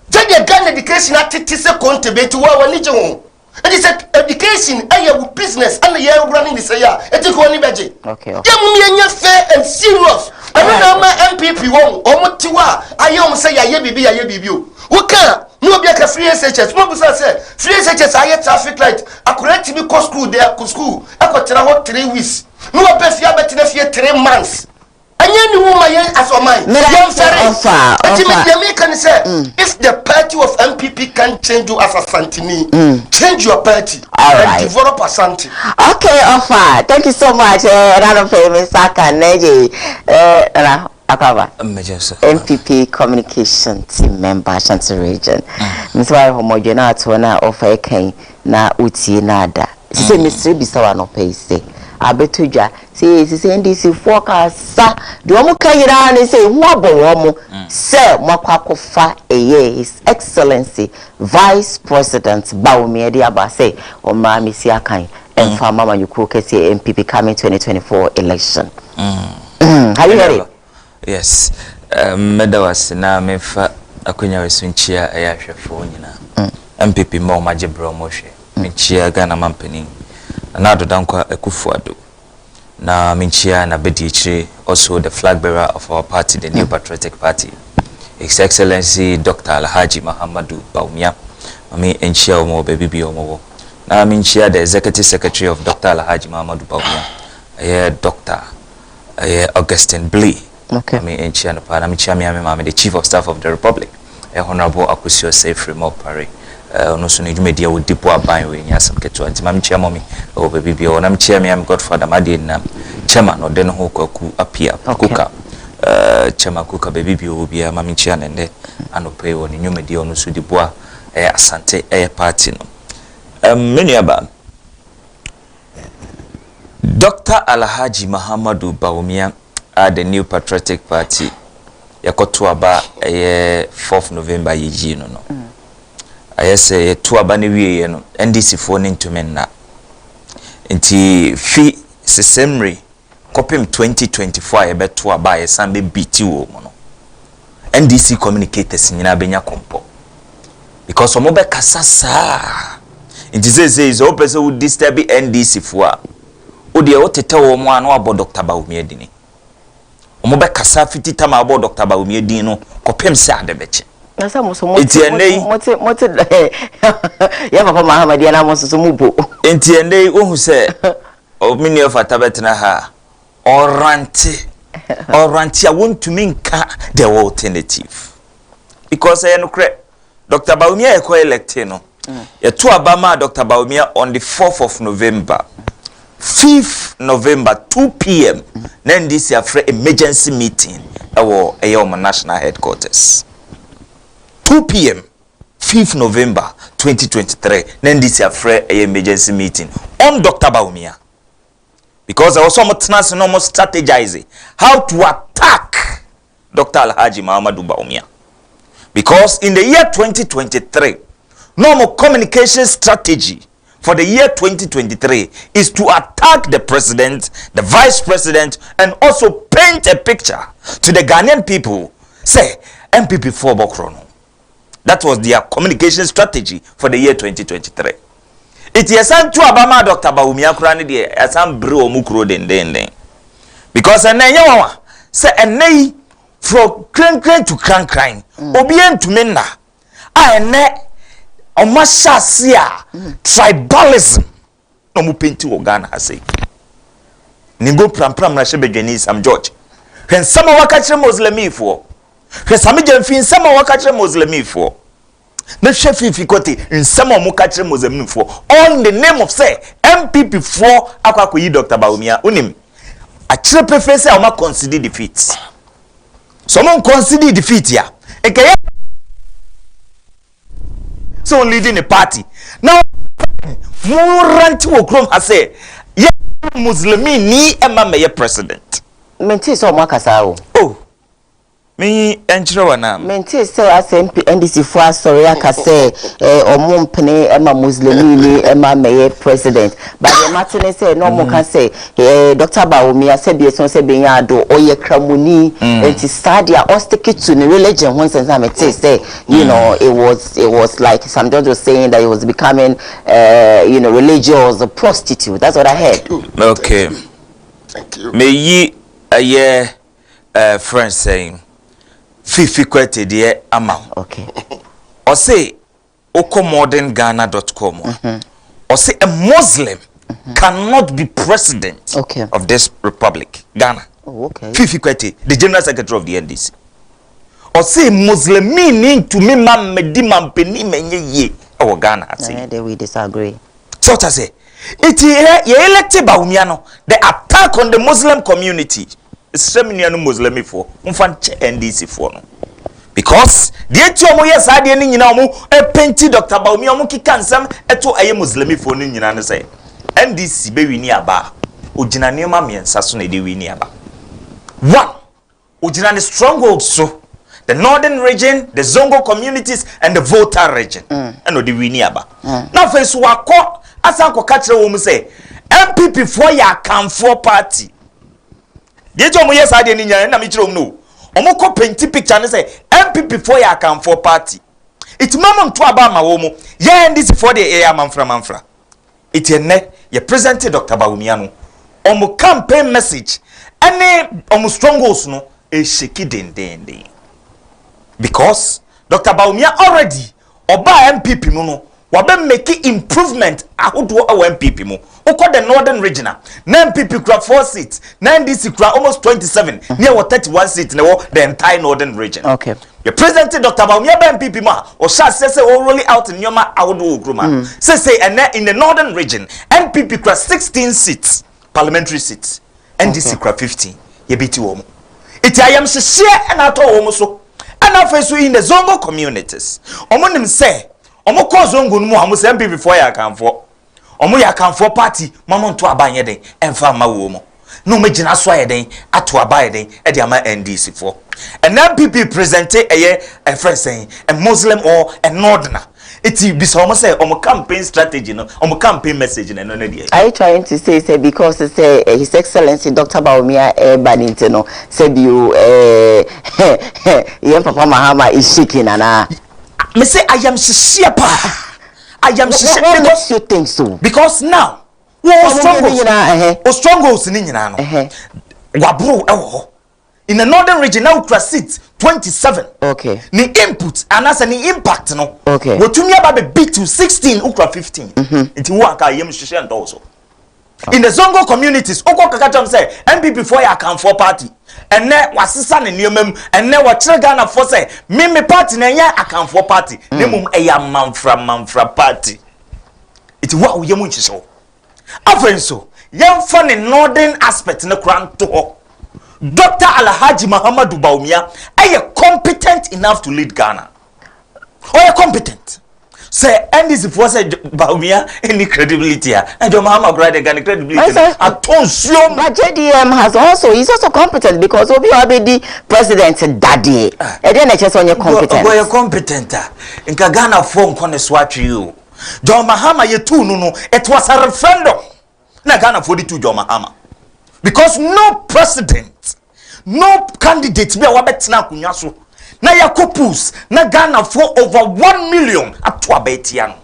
Judge a gun education at Tisa to be to our religion. And he said, education, I have business, and the year running this year. It's a one budget. Okay. Young fair and serious. I don't know my MPP won't, or what to I almost say, I be a baby. What can no be a free SHS? What was I say? Free SHS, I had traffic light. I could to be school there, school. I got 3 weeks. No, I bet you 3 months. Any woman as a man. If the party of MPP can change you as a Santini, change your party and develop a Santi. Okay, offer. Thank you so much. MPP communication team member Shanti region. Mr. Homogena to na offer ken na uti nada. Say Mr. Bisawa no pay say. Abetuja say NDC forecast sa the omo kayira na say ho abowo say makwakofa His Excellency Vice President Bawumia Diaba say o ma mesi akan emfa mama nyuko kese MPP coming 2024 election. Have you heard it? Yes. Medawas na mefa akonya wesunchia ayahwefo nyina. MPP mo majebro mo hwe. Menchia Ghana mampani. Na dodankwa Ekufuado. Na menchia na bedichire also the flag bearer of our party, the New Patriotic Party, His Excellency Dr. Alhaji Muhammadu Bawumia. Mami enchia omo bebibi omo. Na menchia the Executive Secretary of Dr. Alhaji Muhammadu Bawumia. Dr. Augustine Blee. Okay. I mean, the Chief of Staff of the Republic, Honorable Akusio Sefri Mopare. No sooner you media with Dipo Abai in Yasam Ketu and Mam Chamomi, or baby, or I'm chairman, Godfather Madin, Chairman, or Den Hoku appear, Kuka, Chama Kuka, baby, will be a Mamichan and then pay on the new media on Sudibois, Asante, party. Many about Dr. Alhaji Muhammadu Bawumia. The New Patriotic Party yakoto aba 4th November yiji no ayese to aba ne wie no NDC fo ne ntumenna nti fi sesemri kopim 2024 yebeto aba yesambe biti wo mo no NDC communicators nyina benya kompo because omo be kasasa nti say is opese wo disturb NDC fo a wo de wo tete wo mo anu abo Dr. Bawumia dini omobe kasa fiti tama abo Dr. Bawumia din no kopem se adebeche nasa muso mote ya papa Muhammad ya na muso mubo enti endei ohu se o mini of atabetna ha oranti I want to minka the alternative because I no Dr. Bawumia e ko elected no ya to abama Dr. Bawumia on the 4th of November 5th November 2 p.m. Then this year for emergency meeting our national headquarters. 2 p.m. 5th November 2023. Then this year for emergency meeting on Dr. Bawumia. Because I also almost strategizing how to attack Dr. Alhaji Muhammadu Bawumia. Because in the year 2023, normal communication strategy for the year 2023 is to attack the president, the vice president, and also paint a picture to the Ghanaian people. Say, MPP 4 Bokrono. That was their communication strategy for the year 2023. It is an to Abama Dr. Bawumia Kurani de as some bro mukro den. Because a name say a nay from crank to crank obedient to menna. I ne Omashasia tribalism no mu penti Ghana ase ningo pram na shebedwani Sam George when some waka kire Muslimi fo when some jamfin some waka kire Muslimi fo na shefifi kote in some waka kire Muslimi fo on the name of say MPP 4 akwakoyi Dr. Bawumia unim a kire preference a ma consider defeat someone consider defeat ya ekeye so leading a party now Muranti wo krom ase ye Muslimi ni ema meye president menti so mwakasa o oh me enchire wana menti so as NDC fo asori akase omompene ema Muslimi ni ema meye president but the matter say no mo kan say Dr. Bawumia say be so say be yado oye kramuni enti stadia or stick it to the religion when sense am say you know it was like some judge was saying that it was becoming religious, a prostitute. That's what I heard. Okay. Thank you. May ye a year friend saying Fifi kwete de ama. Okay. Or say okomodernghana.com. Or say a Muslim cannot be president of this republic, Ghana. Oh, okay. Fifi Kwete, the General Secretary of the NDC. Or say Muslim meaning to me, mam, medimam, penny, menye ye, or Ghana. Then we disagree. So to say, it ye elected Baumiano, the attack on the Muslim community. Seminiano Muslim for, NDC for no. Because the etuomo yes ade ni nyina omo epenti Dr. Baumi omo kika nsam eto aye Muslim for ni nyina no say NDC be wini aba ogina nema miensa so na de wini aba. One, ogina ne stronghold so the northern region, the Zongo communities and the Volta region. And the wini aba. Now face wako asan ko ka kire wo mu say MPP for ya Kamfo party. The etuomo yes ade ni nyina na me kire wo no. Omoko painti picture and say MPP for ya Kamfo party. It mama to aba ma wo mu. Ye NDC for the air manfra. It ene ye present Dr. Baumiano. Omo campaign message ene omo strongholds no e shake den. Because Dr. Baumia already oba MPP mu no wabe make improvement ahodo awo MPP mu. Oko the northern regional na MPP kura 4 seats na NDC kura almost 27 near 31 seats na the entire northern region. Okay. The president Dr. Baumia MPP ma o sha say rolling out in yoma ahodo okruma. Say and in the northern region MPP kura 16 seats parliamentary seats NDC kura 15 ye biti wo mu. It I am share and ato wo mu so. And after in the Zongo communities omonim say omo ko Zongo mu amu say MPP for ya Kamfo omo ya Kamfo party mama nto abanye den emfa ma wo mo no megina so ayeden ato abayeden e de ama NDC for and MPP present a friend saying a Muslim or a northerner. It be so say omo campaign strategy no omo campaign message no dey. Are you trying to say because say His Excellency Dr. Baumia Baninte no say you Papa Mahama is shaking and me say I am sincere pa. I am sincere because you think so. Because now we strongholds ni nyina no. Wabro ewo in the northern region now cross seat 27. Okay. Ni input and as an impact no. Okay. Wotumi aba be beat to 16 ukra 15. It work I am share and also. In the Zongo communities, oko kaka say MPP for ya Kamfo party. And ne wasisa ne niomem and ne wa kire Ghana for say me party na ya Kamfo party. Ne mum eya manfra party. It wa wo yemu nchiso. Afen so, yem for the northern aspect ne kran to ho. Dr. Alhaji Muhammadu Baumia are competent enough to lead Ghana. Or you competent. Say NDC for say Baumia any credibility here. And your Muhammad grade Ghana credibility. But JDM he's also competent because Obi Abedi president daddy. And then just on your competence. Go your competent. In Ghana phone kon swatch you. John Mahama ye too no. It was a referendum. Na Ghana 42 John Mahama. Because no president, no candidate be wabetina kunya so. Na yakopus na Ghana for over 1 million atwa betiano.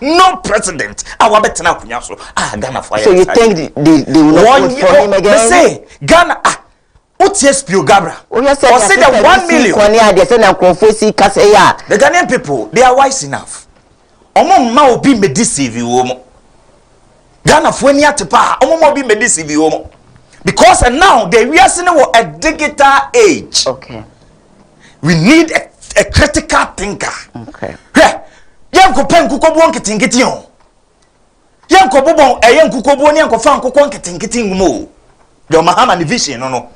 No president wabetina kunya so. Ghana for. So you think they will not vote for him again? Say Ghana OTSPO Gabra. Or say that 1 million. The Ghanaian people, they are wise enough. Omo ma obi me deceive you omo. Ghana for any atepa omo obi me deceive you omo. Because and now we are seeing a digital age. Okay. We need a critical thinker. Okay. Yanko pen kukobo nkitingiti on. Yanko bobon yanko kukobo ni yanko fan kukobo nkitingiti mo. Your Mahama vision no.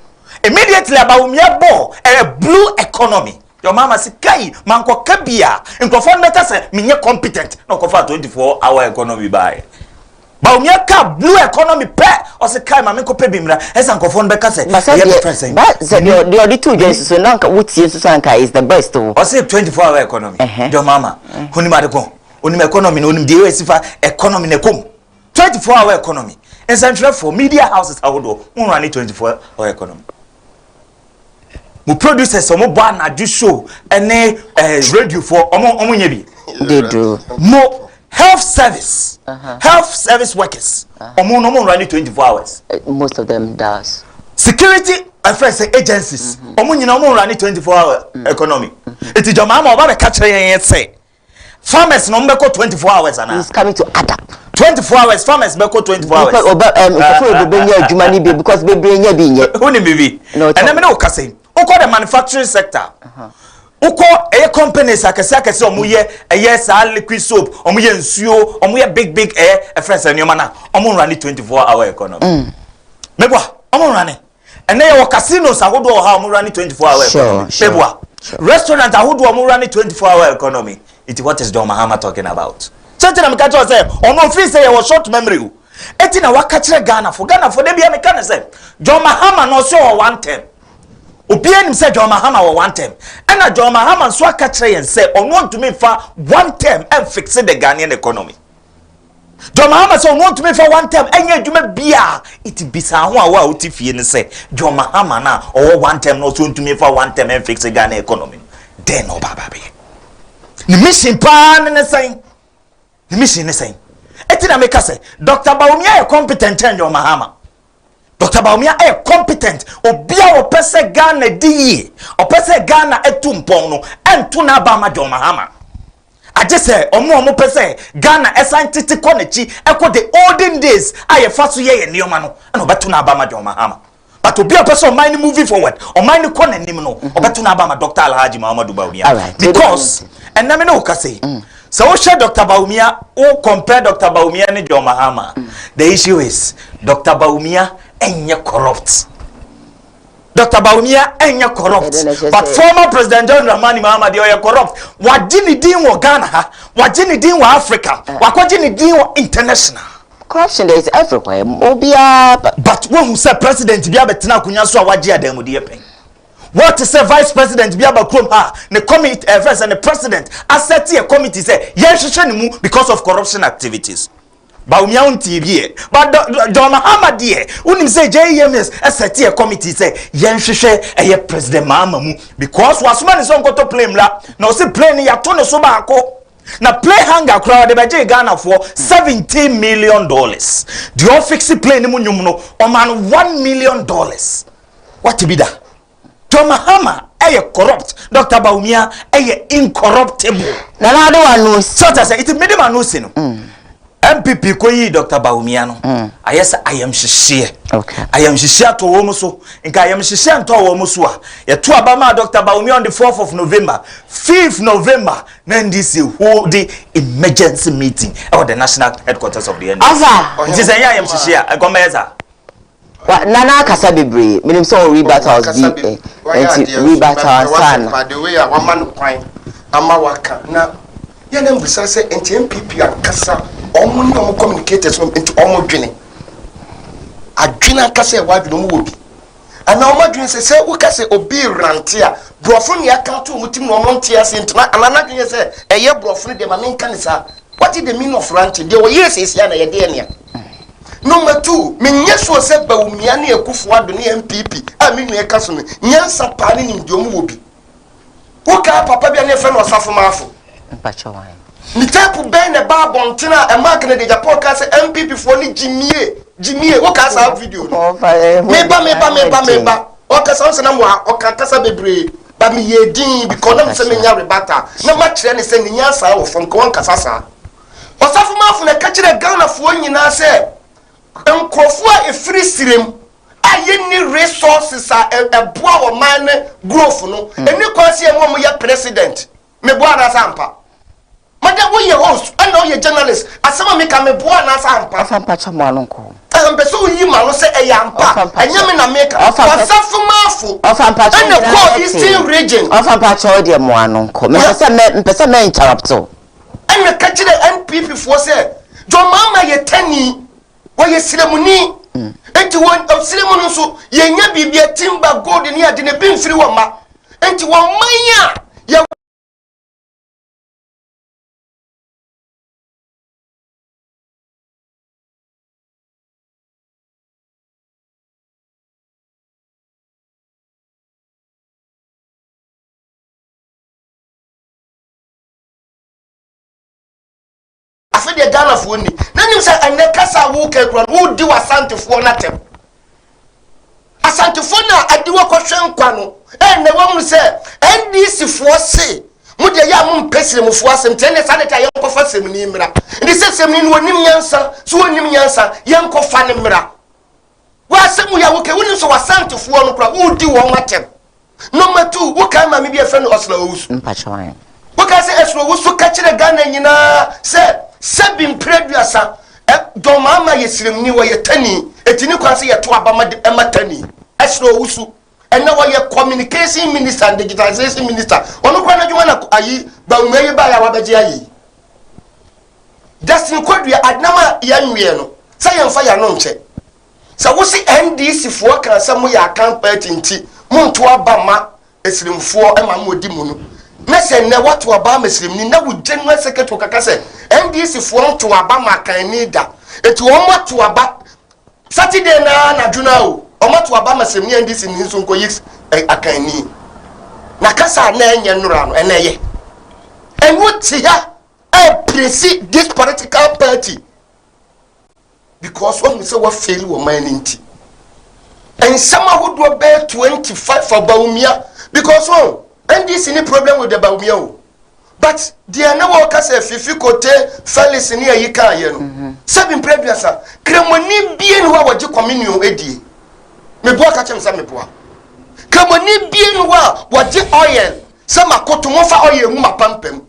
Immediately about me a blue economy. Your mama say kai manko kabia. Nkofo meta say me competent. No kofa 24-hour economy buy. Ba umia ka blue economy pe o se kai ma me ko pe bimra esa nkofo no be ka say but the only two just so now wutie so anka is the best o say 24-hour economy your mama honima de ko onim economy no onim de we sifa economy ne kom 24-hour economy in central for media houses awodo won run 24-hour economy mo producers omo bo na do show ene radio for omo nya bi they do mo health service workers omo run 24 hours most of them does security affairs agencies omo nyina omo run 24-hour economy eti joma ma oba be ka kire yen say farmers no mbeko 24 hours ana is coming to adapt 24 hours farmers be ko 24 hours because bebre nya bi nye who ni bibi and me no ka say uko the manufacturing sector uko companies akase omuye sa liquid soap omuye nsuo omuye big friends anyoma na omu run 24-hour economy mebwa omu run and then your casinos ahodo ha omu run 24-hour economy mebwa restaurant ahodo omu run 24-hour economy it what is John Mahama talking about something am catch say omo feel say your short memory eti na waka kire Ghana for dey bia me kan say John Mahama no so one time obi anim say John Mahama wo one time and John Mahama so aka kire yen say on want to me for one time and fix the Ghanaian economy. John Mahama say on want to me for one time enya adwuma bia it bisa ho a wa otifie ne say John Mahama na or one time no so want to me for one time and fix the Ghana economy then no baba be ni mission pa ne say ni mission ne say eti na make say Dr. Bawumia is competent and John Mahama Dr. Bawumia is competent. Obia o pese Ghana di o pese Ghana etumpon no entu na ba ma John Mahama. Aje se omo pese Ghana esantiti konechi eko the olden days aye faso ye nioma no na obetu na ba ma John Mahama. But obia pese o mind moving forward o mind kone nim no obetu na ba ma Dr. Alhaji Muhammadu Bawumia because and na me no ka say so Dr. Bawumia o compare Dr. Bawumia and John Mahama. The issue is Dr. Bawumia enye corrupt. Dr. Bawumia enye corrupt. But former President John Dramani Mahama they are corrupt. Wajini din wo Ghana ha, wajini din wo Africa, wakwajini din wo international. Corruption is everywhere. Obia but when who say president bia betina kunya so awaji ademu de pen. What is a vice president biaba krom ha the committee first and the president asset a committee say yen because of corruption activities. Bawumia unti bi but John Mahama de unim say JMS asset a committee say yen president Mahama mu because wasuma ne so nkoto play mla na o say play ni ya to ne so ba ako na play hanger crowd de beje Ghana for $17 million. The all fix play ni mu nyum no o man $1 million. What be that? John Mahama corrupt. Dr. Bawumia incorruptible. Na do anu so that say it made him anu no. MPP ko yi Dr. Bawumia no. Ayesa I am hihye. Okay. I am hihye to wo so. Nka I am hihye to wo so a. Ye to abama Dr. Bawumia on the 4th of November. 5th November na NDC hold the emergency meeting at the national headquarters of the NDC. Ava. It is I am hihye. I come here. Nana kasa bebre minim so rebattles di rebattles san by the way a woman kwan ama waka na ye na mbisa se enti MPP akasa omo ni omo communicators enti omo dwene adwene akasa e wadwene omo wobi ana omo dwene se wo kase obi rante a brofo ne aka to mutim no omo ntia se ntena anana dwene se eye brofo de ma menka ne sa what is the meaning of rante de wo yes is ya na ye de ene Number 2, minyeso se Bawumia ne Akufo Addo ne MPP a minu e kaso ne nyansa pa ne nim diomu obi wo ka papa bia ne fe no safo mafo mpacho wan ni type ben ne ba bontina e mark ne de Japan ka se MPP fo ni jimie wo ka sa video no meba o ka sa na mo o ka kasa bebre ba mi ye din because na se me nya rebata na ma kire ne se ni nyansa wo fo nko wan kasa sa o safo mafo ne ka kire Ghana fo nyina se Nkofua efiri sirem ayeni resources a eboa wo man growth no eni kwasi e mo ya president me boa na sampa mada wo ye host and no ye journalist asema me ka me boa na sampa chamo anonko ambeso yi ma no se e ya mpa anya me na make wasafu mafu and the call eastern region afampa cho de mo anonko me pese me interrupt and the kachire MPP for say John Mahama ye tani Waye silemuni enti won silemunu so yenya bibia timba gold ni ade ne bimfiri wo ma enti won manya ya afede Ghana fo ni nanim say anekasa wo kekron wo di wasantefo na tem asantefo na adi wo kohwe nkwa no na wo mu say NDC fo se Mudia ya mum pesre mu fo asem tene saneta yenkofa semni mra. Ndi se semni no nim nyansa, so onim nyansa yenkofa ne mra. Wa asem ya wo ke wonim so wasantefo no kra wo di wo matem. Number 2, wo kan ma me bi efe no osla owusu. Mpachwan. Wo kan se esro owusu ka kire Ghana nyina se sebim preduasa do mama yesiremni wo yetani etini kwan se yeto abama ematani esro owusu ena wo ye communication minister and digitalization minister ono kwa na dwuma na ayi ba umeye ba ya wabeje ayi Destin Kwadua adnama ya nwie no se yemfa ya no nche se wo si NDC fo kan se mo ya campaign nti muntu abama esrimfo ema modi mu no na se ne watu abama esrimni na wo general secretary kaka se NDC fo ntu abama kan ni da eti wo matu aba Saturday na dwuna o o matu abama esrimni NDC ni nso nko yix akan ni na kasa na enye nura no eneye enwuti ha presi this political party because when we say what fail wo man nti and some who do bear 25 for Baumia because NDC any problem with the Baumia. But they are now workers if you could Felix near Yika, 7 previous. Cremoni being who was your communion, Eddie. Me boy catch him some poor. Cremoni being what the oil, some are caught to mofa oil, mumma pumpem.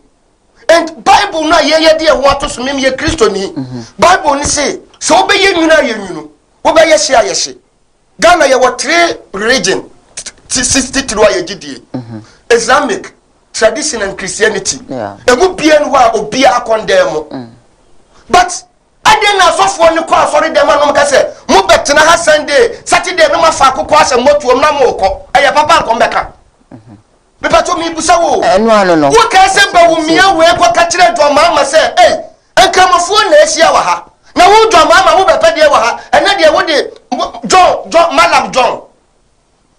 And Bible na ye dear want to swim ye Christoni. Bible ni say, so be ye you, Oba yeshia yeshi. Ghana ya wa 3 religion 63 ye gidi Islamic tradition and Christianity emu bien wa obia akondem but ade na sofo ni kwa sorry dem no ka se mu betena ha Sunday Saturday no ma fa akoko ase motuom na moko aya papa nkom beka me pato mi busa wo no wo ka se ba wo mia we kwa ka kire do mama se enkamafo na ehia wa ha na wo do mama wo bepa de wa ha ena de wo de John Malam John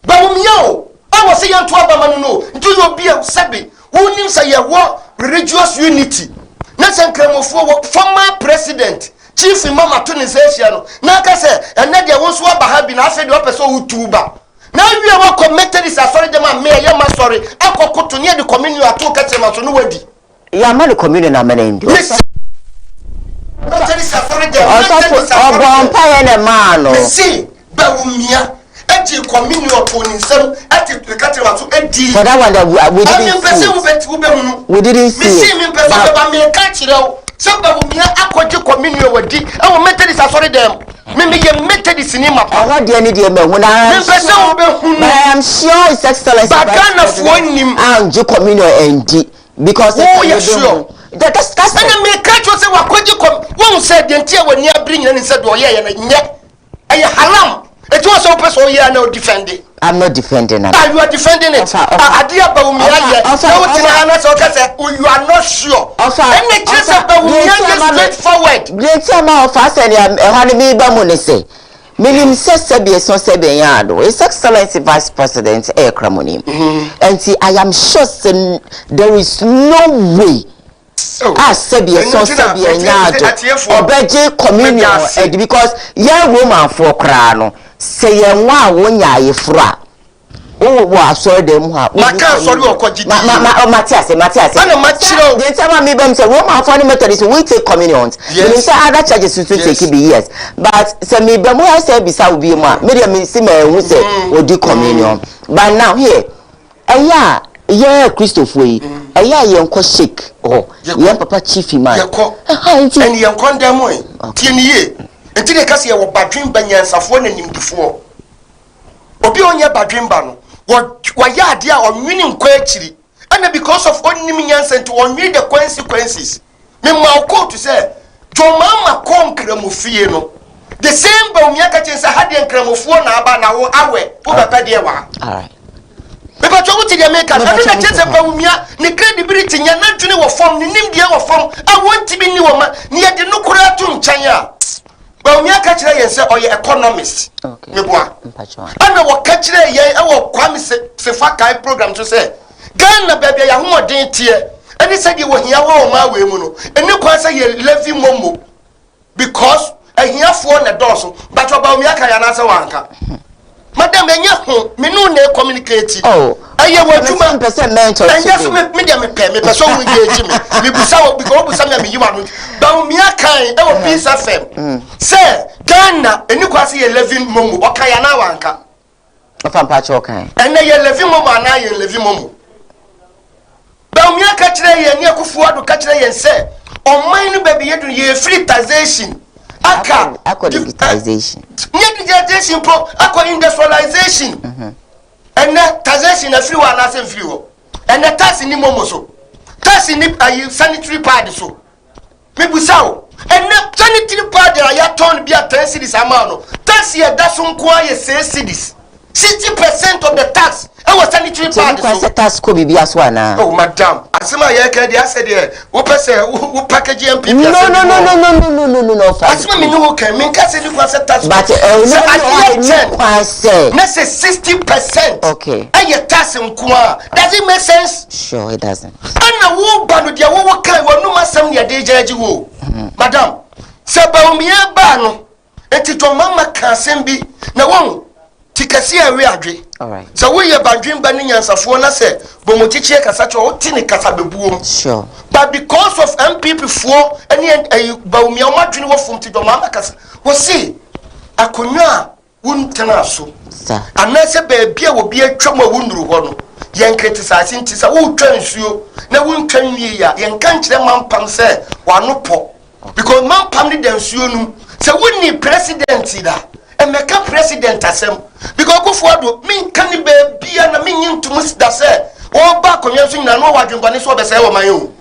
Bawumio I was saying to Abamanu no ntu yo bia sabe wonim say ye wo religious unity na sankramofo former president chief imam atunisation no na ka say ena de wo so aba ha bi na ase de opeso utuba na wi wa connected is sorry dem am me ye ma sorry akokoto ne de communion ato ka tema so no wadi ya ma de communion na mena ndi see Bawumia eti communion to nsem eti tukate wato edi for that one that we didn't see me see me person ba me ka kire o se Bawumia akwaje communion wadi e wo methodist asori dem me ye methodist ni mapa what dey any dey me huna me person wo be hunu I am sure his excellency Ghana fo nim and ju communion endi because sure that's and me ka cho se wakwaje won say de ntia wani abri nyina ni se do ye na nye aye haram it was so person here now defending. I'm not defending it. You are defending it. Adia Bawumia you are not sure. And the case of Bawumia is straightforward. Great amount of us and Hanimi Bamunese. Minim says Sebi so Sebiado. His Excellency Vice President Ekramoni. And see, I am sure there is no way. Sebi so Sebiado. Obeje communion because young woman for crano. Say ye wa wonya yefra o wa so dem ha maka sorry okoji Matthias ana machiro the time me bem say woman for the Methodist we take communions we say other churches to take be yes but say me bem we say bisa obi mu me see me hu say odi communion but now here eya ye Christopher eya ye nko shake ye papa chief man and ye condemn tieniye enti de kase ye wo badwen banyansafo na nimdifo obi onye badwen ba no wo ya ade a onwini nkwa akiri and because of onnim nyansa enti onwi the consequences me ma ko to say jomama konkramofie no the same Bawumia ka chensa hade nkramofo na aba na wo awe wo baba de wa alright Beba chogu ti Jamaica na na chensa Bawumia ni credibility nya na dwene wo form ni nimdie wo form a wonti bi ni wo ma ni ye de no kura to nchan a Bawumia ka kire yen se oye economist me boa ana wo ka kire yen e wo kwame se fa kai program to say Ghana baba ya homoden tie eni se di wo hia wo ma we mu no eni kwa se ye levy momo because ahiafo na doso but Bawumia ka ya na se wanka madam enya ho me no na communicate oh aye waduma 100% mentor enya so me dia me person we engage me busa wo because busa me yima no ba mi akan e wo Peace FM say Ghana eni kwase ye 11 momo okaya na wanka ofa mpacho okan ene ye 11 momo ana ye 11 momo ba mi aka kire ye ni akufuado ka kire ye say oman no ba bi yedu ye free taxation aka digitization digitization pro aka industrialization and that taxation na free one na say free wo and the tax ni momo so tax ni sanitary pad so me busawo and the sanitary pad ya turn be a 10 cities amount tax ya da so nko aye 6 cities 60% of the tax I was sanitary pad so tax ko bibi aso ana oh madam asema ye ka dia say there wo pese wo package MPP no asema me no can me ka say ni kwa say tax but no say 60% okay aye tax nko a does it make sense sure it doesn't ana wo ba no dia wo kan wo no masam ne de jaji wo madam se ba umia ba no enti to mama kan sem bi na won tikasi awe adwe all right so we ye badwin ba ni nyansafo na se bomotichie kasa cho otini kasa bebuom sure but because of MPP fo ani ba umia omadwini wo fom ti do mama kasa wo see akonwa wuntena so sir anase ba bia wo bia twam a wunduru ho no yen criticize nti sa wo twa nsuo na wuntwa nwie ya yen kan kire mampam se wanopo because mampam ni den nsuo num se wonni president da emeka president asem because Kufuado min kan be bia na min yintum da se wo ba konyan so nyina no wadwenbane so be se wo man yo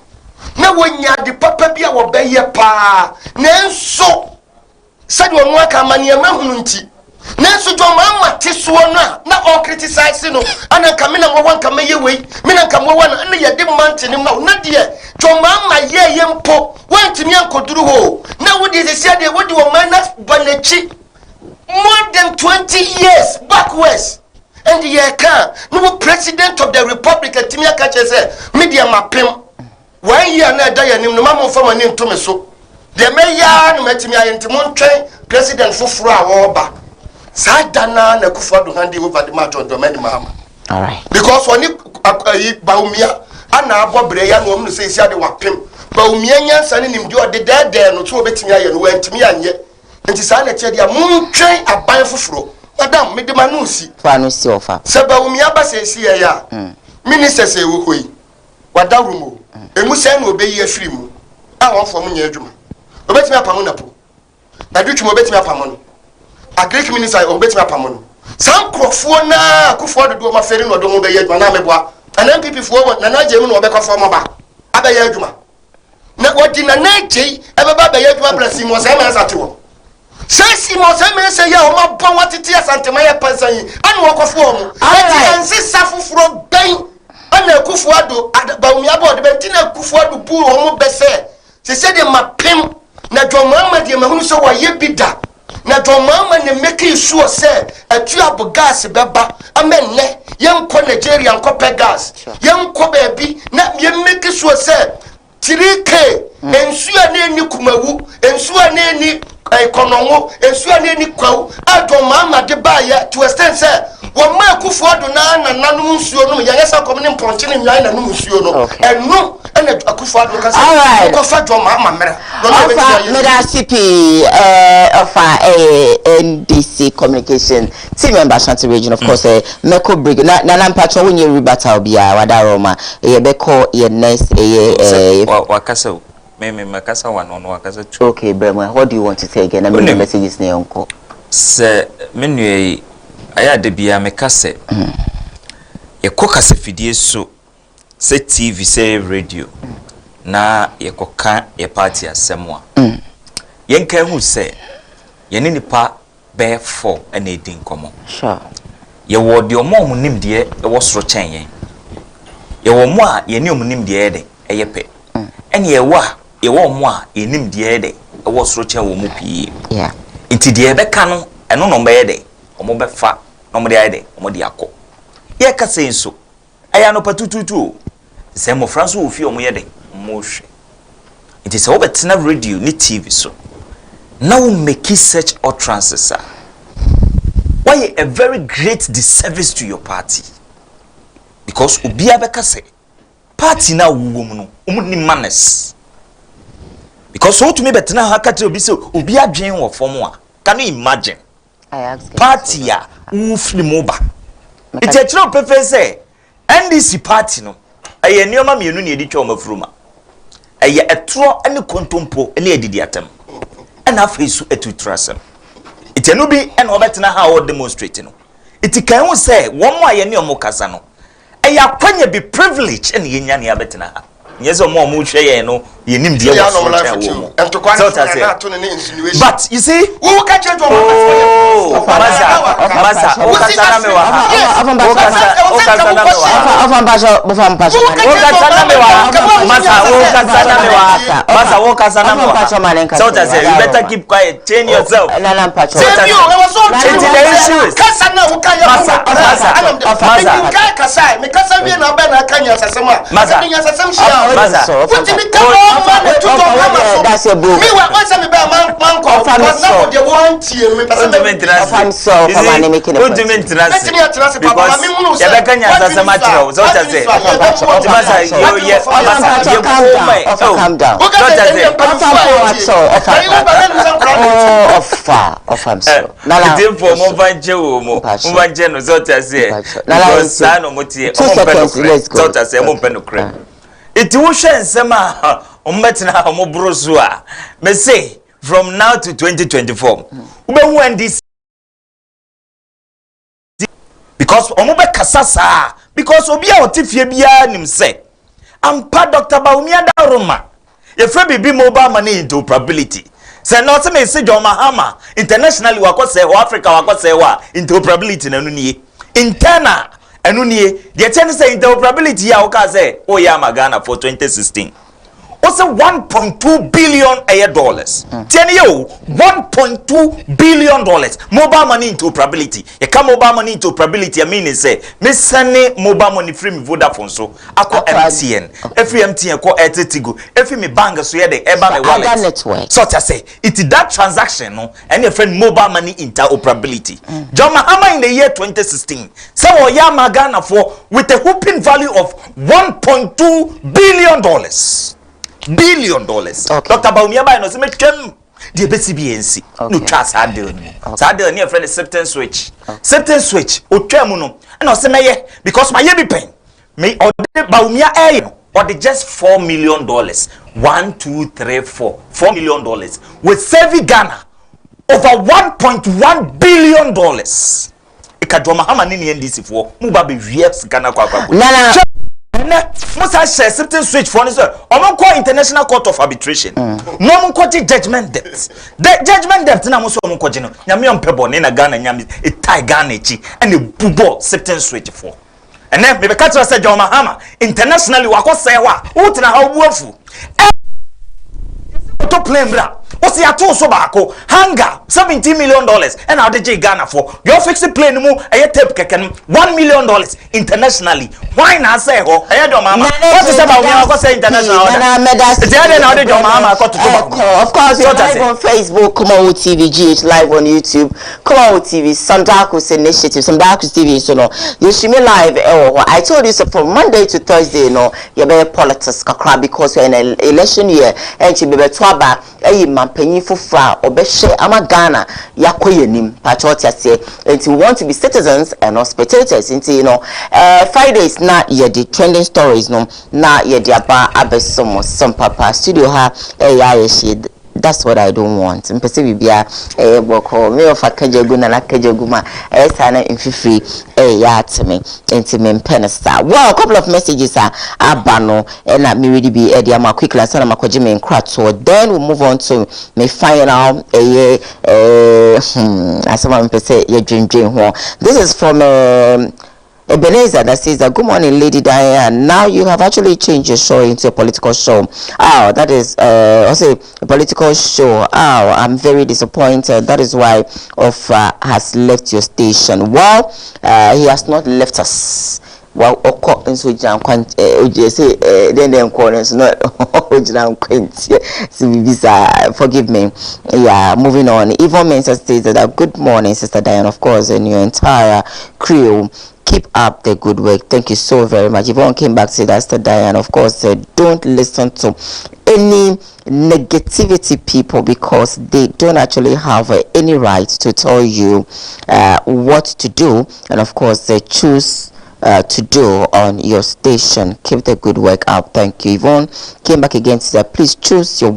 na wonya de papa bia wo be ye pa na nso sadi wo aka mane mahunu nti na nso jo mama teso na all criticize no ana kamena mo wanka meye wei mina nka mo wana na ye de mantene ma na de jo mama ye mpo wantimi ankoduru ho na wodi se sia de wodi wo man na banachi more than 20 years backwards and the no president of the republic timia ka say media mapem 1 year na da yanim no mama fama ni ntome so de meya no matimi ayentimo ntwen president foforo a wo ba sadana na Kufuado hand over the matter do many mama all right because oni baumia ana abobre ya no say sia de wapem baumia nyansa ne nimdi o de dede no so obetimi aye no wantimi anye nti sa na tie dia muntwen aban foforo madam me de manusi fa no si ofa seba umi abasesi ya minister se wo hoi wadarumo emu se na obeyi afiri mu a won fo mu nya adwuma obetimi apamo na po adutwum obetimi apamo no agric minister obetimi apamo no san krofo na Kufuado do ma feri no do mo beyi adwuma na meboa ana MPP fo na na jemu no obekwa fo mo ba abeyi adwuma na wodi na na jei ebeba beyi adwuma blasi mo se ma asatewo Sesi mo se me se ya o ma bon watiti asantema ya pansan yi anu okofo omo ati ansi safufuro ben ana Kufuado ba umi abo de benti na Kufuado bu omo bese se de mapem na dwomama de mahunu so wa ye bida na dwomama ne make sure se atu abo gas beba amenne yenko Nigeria nko pe gas yenko baabi na ye make sure se 3k ensuya ne ni kumawu ensuya ne ni ekononwo ensuya ne ni kwawu adwomama de ba ya to extent se wo ma Kufuado na nanu nsuo no ya yesa kom ne mponche ne nwan nanu nsuo no enu ena Kufuado ka se ko fa dwomama mera no meda CP NDC communication team member Ashanti region of course Meko Brig na nampatro wonye rebata obia wadaroma ye beko ye next wakasa me makasa one on wakasa two. Okay Brema, what do you want to say again? I mean the messages ne onko se menue aya de bia mekase ye kokase fidie so se TV se radio na ye koka ye party asemwa yen kan hu se ye ne nipa be 4 na edin komo sure ye wo de omo honim de e wo soro chen yen ye wo mo a ye ne omunim de ede eye pe ene ye wo mo a ye nim de ede e wo soro chen wo mu pii yeah inti de ebe ka no eno no be ede omo be fa no mo de ede omo de akọ ye ka se nso aya no patututu se mo franso wo fi omo ye de mo hwe inti se wo betina radio ni TV so na wo make search utterances why why a very great disservice to your party. Because Ubia Bekase, party now woman, ni manners. Because so to me, but now Hakati Ubia Jane or Formua. Can you imagine? Party ya ufli moba. It's a true prefer say, NDC party no. Aye nyoma mienu ni edicho omafruma. Aye etro ene kontompo ene edidiatem. Ena afesu etutrasem. Ite no bi ena obetena ha o demonstrate no. Iti kan hu say wo mo aye ne omokasa no. Aye akwanya be privilege ene yenya ne abetena ha. Nyeze omo hwe ye no ye nim de wo so but you see who catch you masa okasana me wa okasana me wa so that say you better keep quiet, train yourself. That's your book. It was sema umbetina omobrozuwa me say from now to 2024 ube when this because omobe kasasa because obia otifie bia nim say ampa Dr. Bawumia Daruma ye free bibi mobile money into probability say no say me say John Mahama internationally wakose o Africa wakose wa into probability na nunie internal enuniye the ten say interoperability ya oka say o ya magana for 2016 o say 1.2 billion dollars ten yo 1.2 billion dollars mobile money interoperability e ka mobile money interoperability I mean say me send mobile money free me Vodafone so akọ MTN every MTN ko Airtel Tigo every me bank so ye the eba me wallet so to say it that transaction no and your friend mobile money interoperability John Mahama in the year 2016 say o ya magana for with a whopping value of 1.2 billion dollars. Okay. Dr. Bawumia ba no se metwam de BCBNC no twa sadel ni sadel ni a friend septem switch o twam no na o se meye because my ye be pen me ode Bawumia no or the just $4 million 1 2 3 4 $4 million with saving Ghana over $1.1 billion ikadwa Mahama ni NDC for mu ba be VX Ghana kwa Musa share certain switch for this. Omonko International Court of Arbitration. No monko judgment debt. The judgment debt na muso omonko jino. Nyame ompebo ne na Ghana nyame e tie Ghana echi and e bubo certain switch for. And then me be catch say John Mahama internationally wakose wa. Utina ha obuafu. To play bra. Osi ato so baako hanga $70 million and how dey Ghana for your fixed plane mu eye tape keken $1 million internationally why na say ho eye do mama what is about we go say international of course you're live on Facebook, KOOWAA TV, GH live on YouTube, KOOWAA TV, Sandakus initiative, Sandakus TV so no you stream live I told you so from Monday to Thursday no you be politics kakra because we're in an election year and you be twaba penny for fra obeshe ama Ghana yakoye nim patriotia say and we want to be citizens and not spectators into you know Fridays na ye the trending stories no na ye the aba abesomo some papa studio ha ya she that's what I don't want. Mpese bibia boko me of akajagu na akajagu ma sana mfifiri ya ateme enti me penesta. Well, a couple of messages are abano na me really be e dia quickly sana makoje me nkrato. Then we'll move on to me final asama mpese ye dream ho. This is from Ebenezer that says good morning Lady Diane. Now you have actually changed your show into a political show. Oh, that is also a political show. Oh, I'm very disappointed. That is why Ofra has left your station. Well, he has not left us. wa okọ nso gyan kwan oje say den corners no ojina kwantie si bibisa forgive me. Yeah, moving on. Yvonne Mensah states that good morning Sister Diane, of course, and your entire crew. Keep up the good work. Thank you so very much. Yvonne came back to say that Sister Diane, of course, said don't listen to any negativity people because they don't actually have any right to tell you what to do, and of course they choose to do on your station. Keep the good work up. Thank you. Yvonne came back again to say please choose your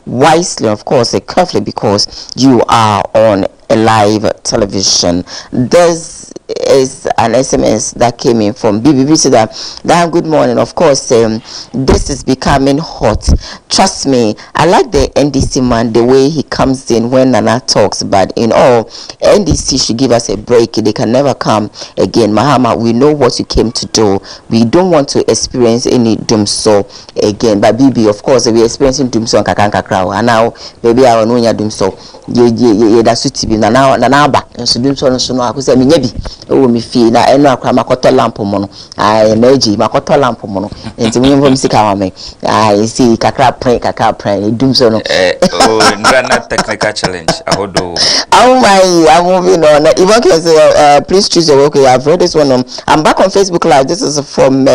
wisely, of course carefully, because you are on a live television. There's is an SMS that came in from BBB, so that good morning, of course this is becoming hot. Trust me, I like the NDC man, the way he comes in when Nana talks, but in all, NDC should give us a break. They can never come again. Mahama, we know what you came to do. We don't want to experience any doom so again. But BB, of course we experiencing doom so and kakanka, and now baby I know ya doom so ye da suti bi na ba nso doom so no akose me nyabi ewo me fie na eno akra makoto lamp mo no ai maji makoto lamp mo no enti me mvom sika wa me ai si kakra pran doom so no oh ndana technical challenge ahodo oh my I'm moving on. Even can say please choose your work. I've read this one. I'm back on Facebook Live. This is from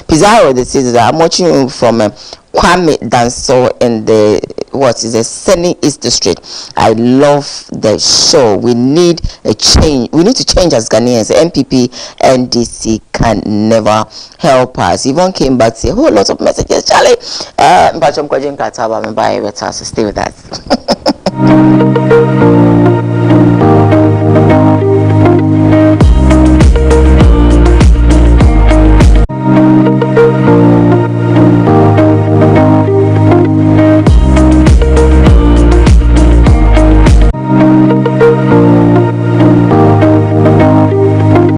Pizarro. This is I'm watching you from Kwame Danso in the Seni East District. I love the show. We need a change. We need to change as Ghanaians. MPP, NDC can never help us. Yvonne came back to say a whole lot of messages. Charlie, but I'm going to stay with us.